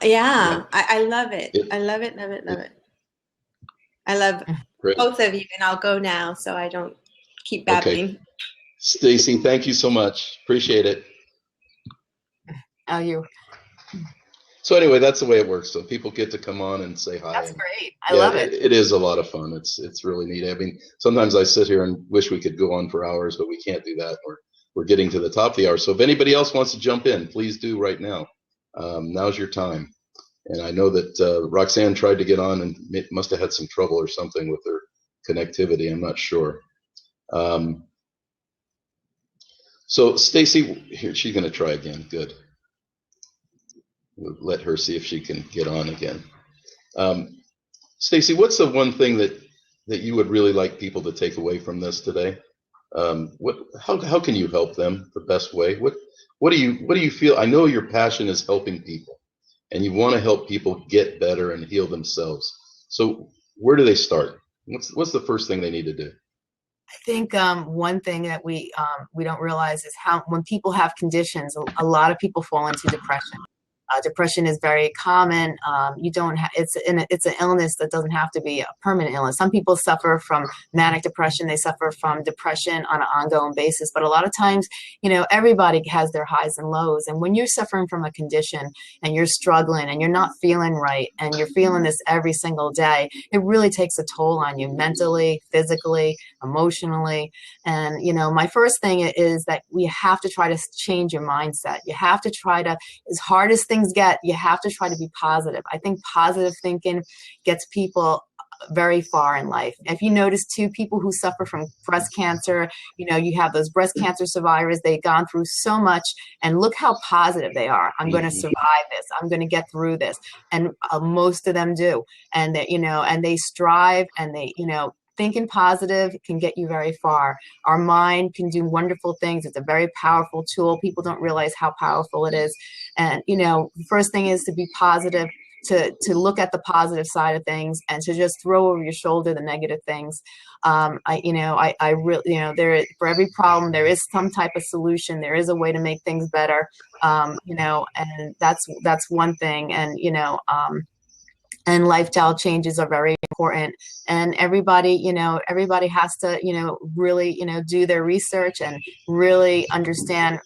Yeah. I love it. I love it. I love both of you, and I'll go now so I don't keep babbling. Okay. Stacey, thank you so much. Appreciate it. Oh, you. So anyway, that's the way it works. So people get to come on and say hi. That's great. I love it. It is a lot of fun. It's really neat. I mean, sometimes I sit here and wish we could go on for hours, but we can't do that. We're getting to the top of the hour. So if anybody else wants to jump in, please do right now. Now's your time. And I know that Roxanne tried to get on and must have had some trouble or something with her connectivity. I'm not sure. So Stacey, here, she's going to try again. Good. We'll let her see if she can get on again. Stacey, what's the one thing that you would really like people to take away from this today? How can you help them the best way? What do you feel? I know your passion is helping people, and you want to help people get better and heal themselves. So where do they start? What's the first thing they need to do? I think one thing that we don't realize is how, when people have conditions, a lot of people fall into depression. Depression is very common. It's an illness that doesn't have to be a permanent illness. Some people suffer from manic depression. They suffer from depression on an ongoing basis. But a lot of times, everybody has their highs and lows. And when you're suffering from a condition and you're struggling and you're not feeling right and you're feeling this every single day, it really takes a toll on you mentally, physically, emotionally. And, my first thing is that we have to try to change your mindset. You have to try to, as hard as things get, you have to try to be positive. I think positive thinking gets people very far in life. If you notice too, people who suffer from breast cancer, you have those breast cancer survivors, they've gone through so much, and look how positive they are. I'm going to survive this. I'm going to get through this. And most of them do. And that, and they strive, and they, thinking positive can get you very far. Our mind can do wonderful things. It's a very powerful tool. People don't realize how powerful it is. And, the first thing is to be positive, to look at the positive side of things, and to just throw over your shoulder the negative things. I really, for every problem, there is some type of solution. There is a way to make things better. And that's one thing. And, and lifestyle changes are very important, and everybody has to, really, do their research and really understand,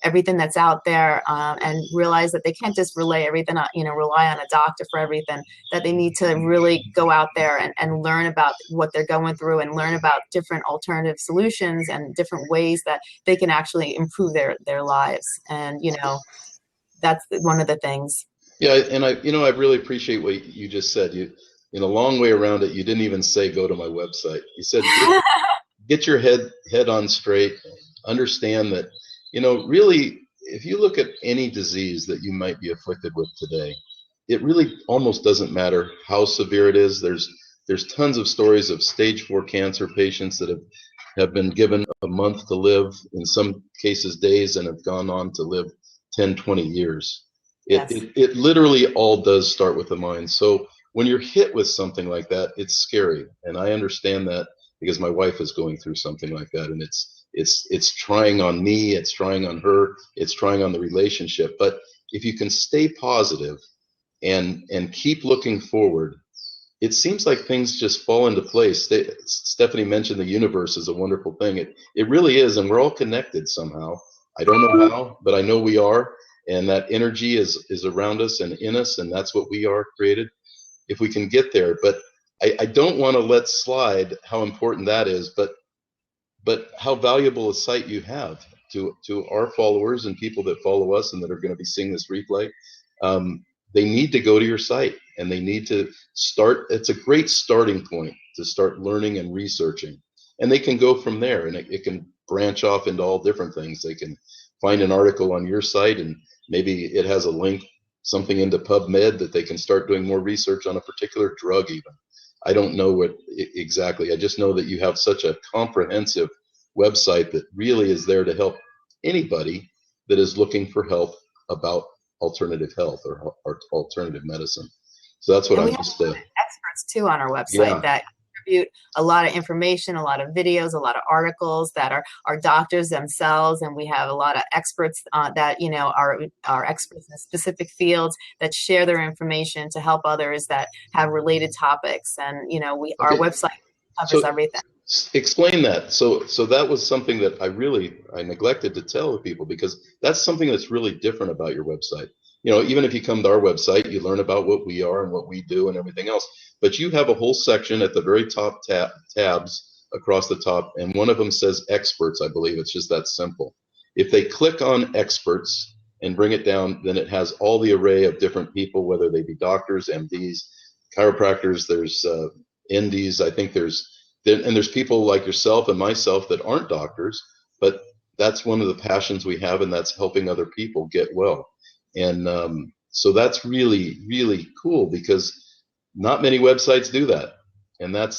everything that's out there, and realize that they can't just rely on a doctor for everything, that they need to really go out there and learn about what they're going through, and learn about different alternative solutions and different ways that they can actually improve their lives. And, that's one of the things. Yeah, and I really appreciate what you just said. You, in a long way around it, you didn't even say go to my website. You said get your head on straight. Understand that, really, if you look at any disease that you might be afflicted with today, it really almost doesn't matter how severe it is. There's tons of stories of stage 4 cancer patients that have have been given a month to live, in some cases days, and have gone on to live 10, 20 years. Yes. It literally all does start with the mind. So when you're hit with something like that, it's scary. And I understand that because my wife is going through something like that, and it's trying on me, it's trying on her, it's trying on the relationship. But if you can stay positive and keep looking forward, it seems like things just fall into place. Stephanie mentioned the universe is a wonderful thing. It really is, and we're all connected somehow. I don't know how, but I know we are, and that energy is around us and in us, and that's what we are created. If we can get there, but I don't want to let slide how important that is, but how valuable a site you have to our followers and people that follow us and that are going to be seeing this replay. They need to go to your site, and they need to start. It's a great starting point to start learning and researching, and they can go from there, and it can branch off into all different things. They can find an article on your site, and maybe it has a link, something into PubMed, that they can start doing more research on a particular drug even. I don't know what exactly. I just know that you have such a comprehensive website that really is there to help anybody that is looking for help about alternative health or alternative medicine. So that's what And I'm we have just experts too on our website that contribute a lot of information, a lot of videos, a lot of articles that are doctors themselves, and we have a lot of experts that are experts in specific fields that share their information to help others that have related topics. And our website covers everything. Explain that. So that was something that I neglected to tell people, because that's something that's really different about your website. Even if you come to our website, you learn about what we are and what we do and everything else. But you have a whole section at the very top tabs across the top, and one of them says experts, I believe. It's just that simple. If they click on experts and bring it down, then it has all the array of different people, whether they be doctors, MDs, chiropractors, there's NDs, I think there's people like yourself and myself that aren't doctors, but that's one of the passions we have, and that's helping other people get well. And so that's really, really cool, because not many websites do that. And that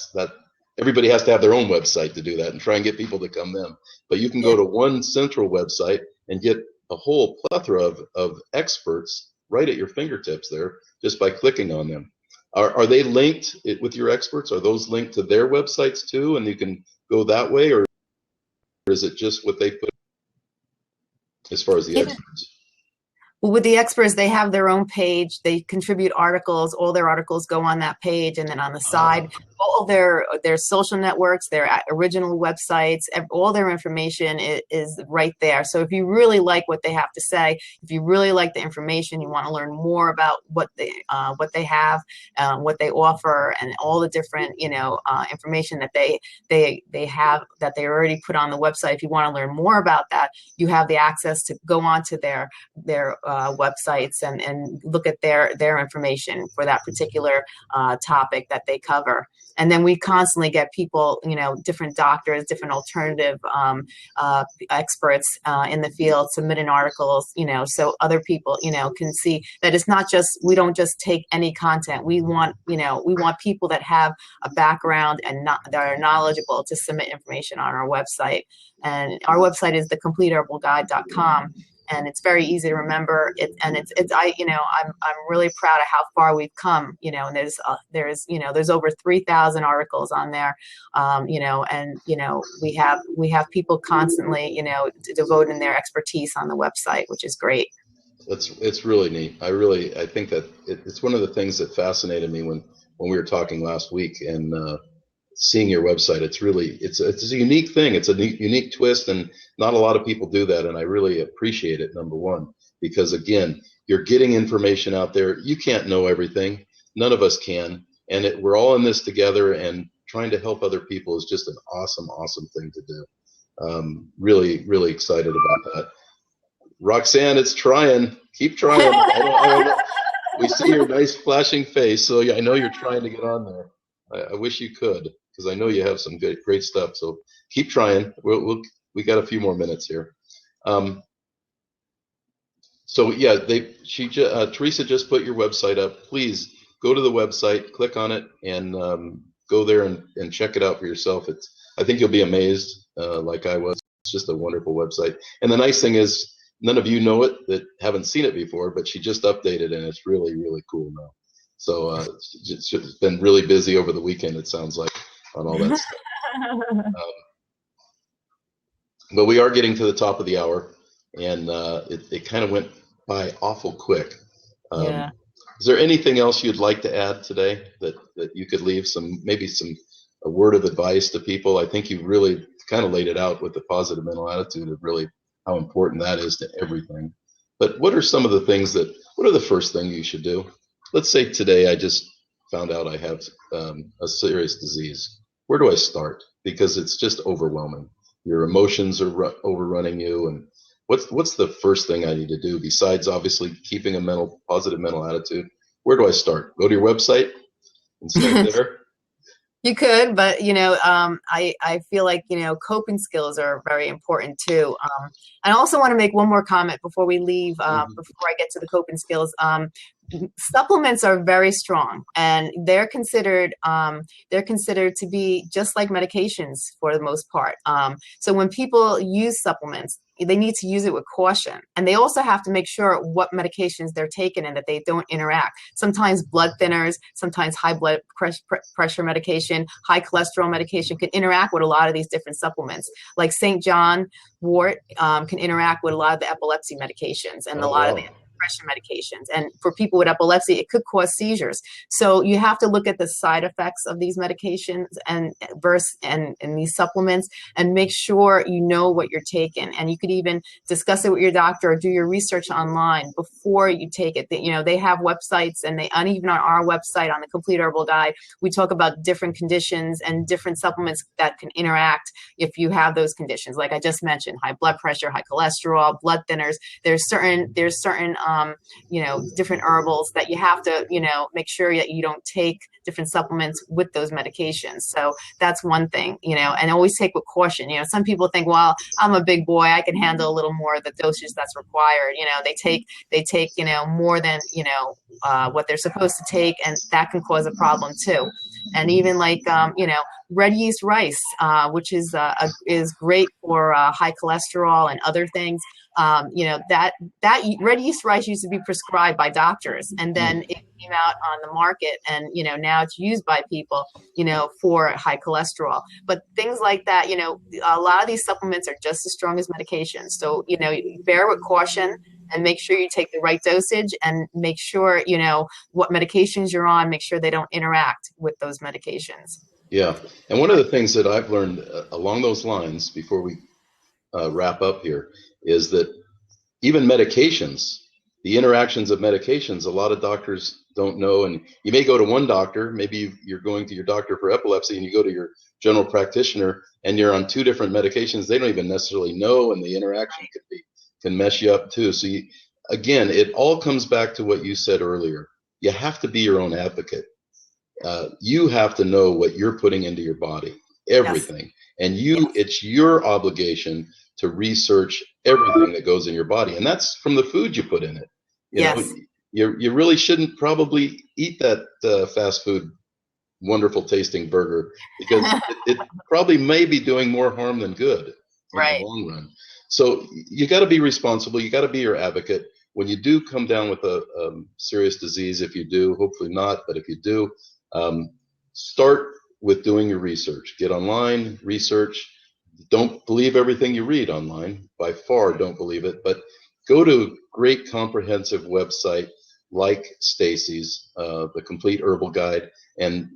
everybody has to have their own website to do that and try and get people to come them. But you can go to one central website and get a whole plethora of experts right at your fingertips there, just by clicking on them. Are they linked with your experts? Are those linked to their websites too, and you can go that way, or is it just what they put as far as the experts? Well, with the experts, they have their own page. They contribute articles. All their articles go on that page, and then on the side, all their social networks, their original websites, all their information is right there. So if you really like what they have to say, if you really like the information, you want to learn more about what they have, what they offer, and all the different information that they have that they already put on the website. If you want to learn more about that, you have the access to go onto their websites and look at their information for that particular topic that they cover. And then we constantly get people, different doctors, different alternative experts in the field submitting articles, so other people, can see that it's not just, we don't just take any content. We want people that have a background and that are knowledgeable to submit information on our website. And our website is thecompleteherbalguide.com. And it's very easy to remember. I'm really proud of how far we've come. And there's over 3,000 articles on there. We have people constantly, devoting their expertise on the website, which is great. It's really neat. I think that it's one of the things that fascinated me when we were talking last week, and seeing your website. It's a unique thing. It's a unique twist, and not a lot of people do that, and I really appreciate it, number one, because again, you're getting information out there. You can't know everything. None of us can, and we're all in this together, and trying to help other people is just an awesome thing to do. Really, really excited about that. Roxanne, it's trying. Keep trying. I don't know. We see your nice flashing face, so I know you're trying to get on there. I wish you could, because I know you have some great stuff. So keep trying. We got a few more minutes here. So yeah, Teresa just put your website up. Please go to the website, click on it, and go there and check it out for yourself. I think you'll be amazed. like I was. It's just a wonderful website. And the nice thing is, none of you know it that haven't seen it before, but she just updated and it's really, really cool now. So it's been really busy over the weekend, it sounds like, on all that stuff. But we are getting to the top of the hour, and it kind of went by awful quick. Yeah. Is there anything else you'd like to add today that you could leave maybe a word of advice to people? I think you really kind of laid it out with the positive mental attitude of really how important that is to everything. But what are some of the things what are the first thing you should do? Let's say today I just found out I have a serious disease. Where do I start? Because it's just overwhelming. Your emotions are overrunning you, and what's the first thing I need to do besides obviously keeping a positive mental attitude? Where do I start? Go to your website and start there? You could, but I feel like coping skills are very important too. I also want to make one more comment before we leave. Before I get to the coping skills, supplements are very strong, and they're considered to be just like medications for the most part. So when people use supplements, they need to use it with caution, and they also have to make sure what medications they're taking and that they don't interact. Sometimes blood thinners, sometimes high blood pressure medication, high cholesterol medication can interact with a lot of these different supplements. Like St. John wort can interact with a lot of the epilepsy medications and a lot of the depression medications. And for people with epilepsy, it could cause seizures. So you have to look at the side effects of these medications and these supplements, and make sure you know what you're taking. And you could even discuss it with your doctor or do your research online before you take it. They have websites, and even on our website on the Complete Herbal Guide, we talk about different conditions and different supplements that can interact if you have those conditions. Like I just mentioned, high blood pressure, high cholesterol, blood thinners. There's certain different herbals that you have to, make sure that you don't take different supplements with those medications. So that's one thing, and always take with caution. Some people think, well, I'm a big boy, I can handle a little more of the dosage that's required. They take, more than, what they're supposed to take, and that can cause a problem too. And even like, red yeast rice, which is great for high cholesterol and other things. That red yeast rice used to be prescribed by doctors, and then it came out on the market, and now it's used by people for high cholesterol. But things like that, a lot of these supplements are just as strong as medications. So bear with caution and make sure you take the right dosage, and make sure what medications you're on. Make sure they don't interact with those medications. Yeah, and one of the things that I've learned along those lines before we wrap up here is that even medications, the interactions of medications, a lot of doctors don't know. And you may go to one doctor, maybe you're going to your doctor for epilepsy, and you go to your general practitioner and you're on two different medications they don't even necessarily know, and the interaction can mess you up too. So again, it all comes back to what you said earlier. You have to be your own advocate. You have to know what you're putting into your body, everything. Yes. And it's your obligation to research everything that goes in your body. And that's from the food you put in it. You really shouldn't probably eat that fast food, wonderful tasting burger, because it probably may be doing more harm than good in the long run. So you got to be responsible. You got to be your advocate. When you do come down with a serious disease, if you do, hopefully not, but if you do, start with doing your research. Get online, research. Don't believe everything you read online. By far, don't believe it. But go to a great comprehensive website like Stacey's, the Complete Herbal Guide, and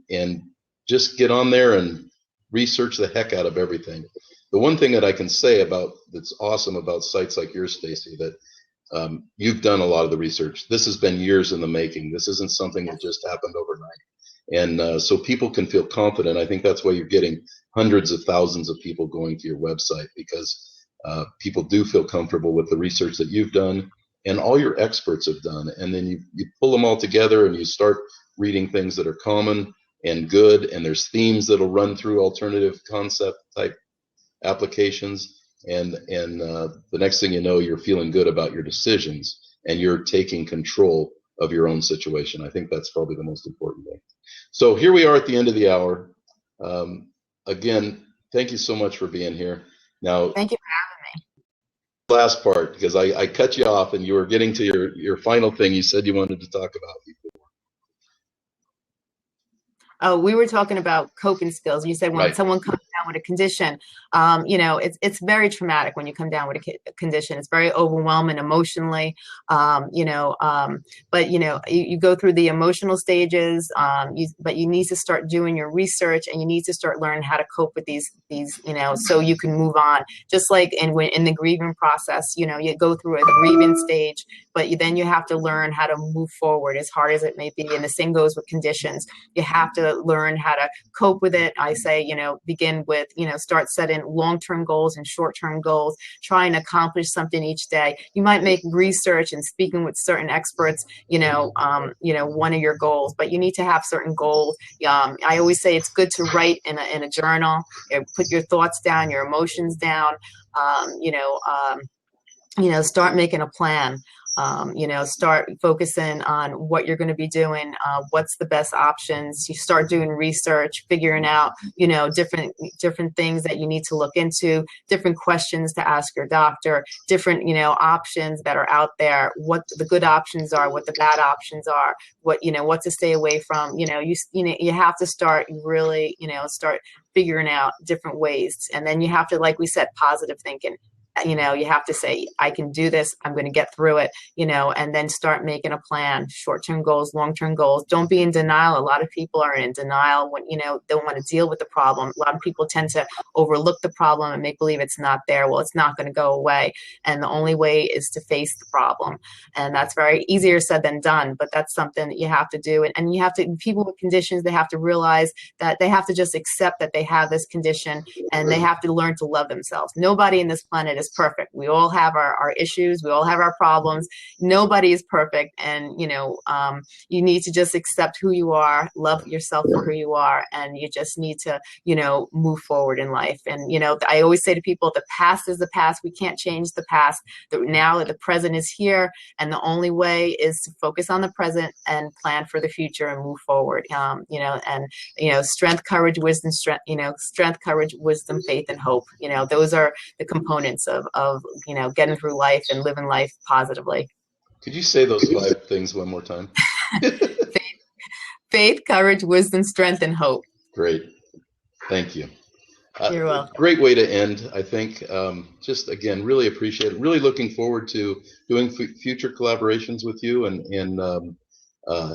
just get on there and research the heck out of everything. The one thing that I can say that's awesome about sites like yours, Stacey, that you've done a lot of the research. This has been years in the making. This isn't something that just happened overnight. And so people can feel confident. I think that's why you're getting hundreds of thousands of people going to your website, because people do feel comfortable with the research that you've done and all your experts have done. And then you pull them all together and you start reading things that are common and good. And there's themes that'll run through alternative concept type applications. And the next thing you know, you're feeling good about your decisions and you're taking control of your own situation. I think that's probably the most important thing. So here we are at the end of the hour. Again, thank you so much for being here. Now, Thank you. last part, because I cut you off and you were getting to your final thing you said you wanted to talk about. Oh, we were talking about coping skills. You said when Right. someone comes down with a condition, it's very traumatic when you come down with a condition. It's very overwhelming emotionally, but you go through the emotional stages, but you need to start doing your research and you need to start learning how to cope with these, so you can move on. Just like in the grieving process, you go through a grieving stage, but then you have to learn how to move forward as hard as it may be. And the same goes with conditions. You have to learn how to cope with it. I say, begin with, start setting long-term goals and short-term goals, try and accomplish something each day. You might make research and speaking with certain experts, one of your goals, but you need to have certain goals. I always say it's good to write in a journal, put your thoughts down, your emotions down, start making a plan. Start focusing on what you're going to be doing, what's the best options. You start doing research, figuring out, different things that you need to look into, different questions to ask your doctor, different, options that are out there, what the good options are, what the bad options are, what to stay away from. You have to start really, start figuring out different ways. And then you have to, like we said, positive thinking. You have to say, I can do this. I'm going to get through it, and then start making a plan, short-term goals, long-term goals. Don't be in denial. A lot of people are in denial when, don't want to deal with the problem. A lot of people tend to overlook the problem and make believe it's not there. Well, it's not going to go away. And the only way is to face the problem. And that's very easier said than done, but that's something that you have to do. And you have to, people with conditions, they have to realize that they have to just accept that they have this condition and they have to learn to love themselves. Nobody in this planet is perfect. We all have our issues. We all have our problems. Nobody is perfect. And, you need to just accept who you are, love yourself for who you are. And you just need to, move forward in life. And, I always say to people, the past is the past. We can't change the past. Now the present is here. And the only way is to focus on the present and plan for the future and move forward. Strength, courage, wisdom, strength, courage, wisdom, faith, and hope. Those are the components of getting through life and living life positively. Could you say those 5 things one more time? Faith, courage, wisdom, strength, and hope. Great. Thank you. You're welcome. Great way to end, I think. Just again, really appreciate it. Really looking forward to doing future collaborations with you and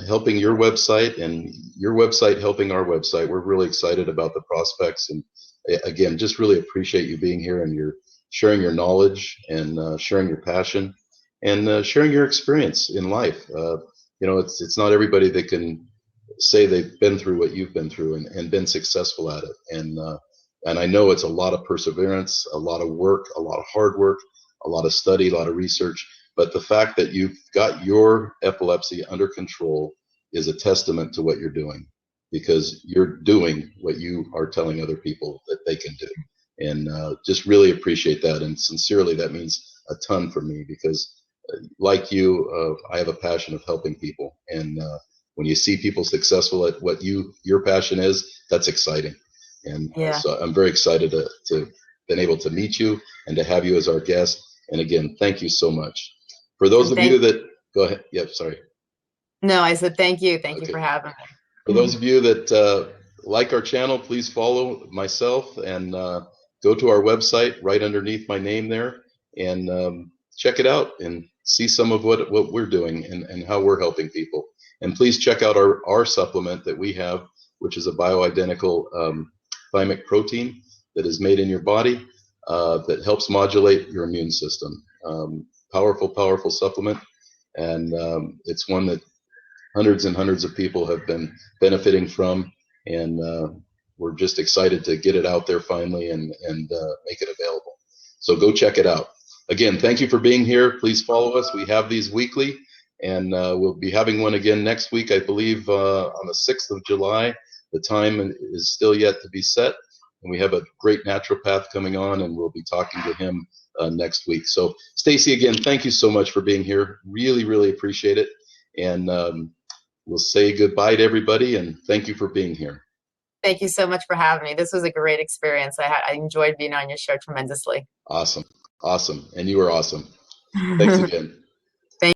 helping your website and your website helping our website. We're really excited about the prospects, and again, just really appreciate you being here and you're sharing your knowledge and sharing your passion and sharing your experience in life. It's not everybody that can say they've been through what you've been through and been successful at it. And I know it's a lot of perseverance, a lot of work, a lot of hard work, a lot of study, a lot of research. But the fact that you've got your epilepsy under control is a testament to what you're doing, because you're doing what you are telling other people that they can do. And just really appreciate that. And sincerely, that means a ton for me, because like you, I have a passion of helping people. And when you see people successful at what your passion is, that's exciting. And so I'm very excited to been able to meet you and to have you as our guest. And again, thank you so much. For those of you that, go ahead. Yep, sorry. No, I said thank you. Thank you for having me. For those of you that like our channel, please follow myself and go to our website right underneath my name there and check it out and see some of what we're doing and how we're helping people. And please check out our supplement that we have, which is a bioidentical thymic protein that is made in your body that helps modulate your immune system. Powerful supplement. And it's one that hundreds and hundreds of people have been benefiting from. And we're just excited to get it out there finally and make it available. So go check it out. Again, thank you for being here. Please follow us. We have these weekly, and we'll be having one again next week, I believe, on the 6th of July. The time is still yet to be set. And we have a great naturopath coming on, and we'll be talking to him next week. So, Stacey, again, thank you so much for being here. Really, really appreciate it. And we'll say goodbye to everybody, and thank you for being here. Thank you so much for having me. This was a great experience. I enjoyed being on your show tremendously. Awesome. Awesome. And you were awesome. Thanks again.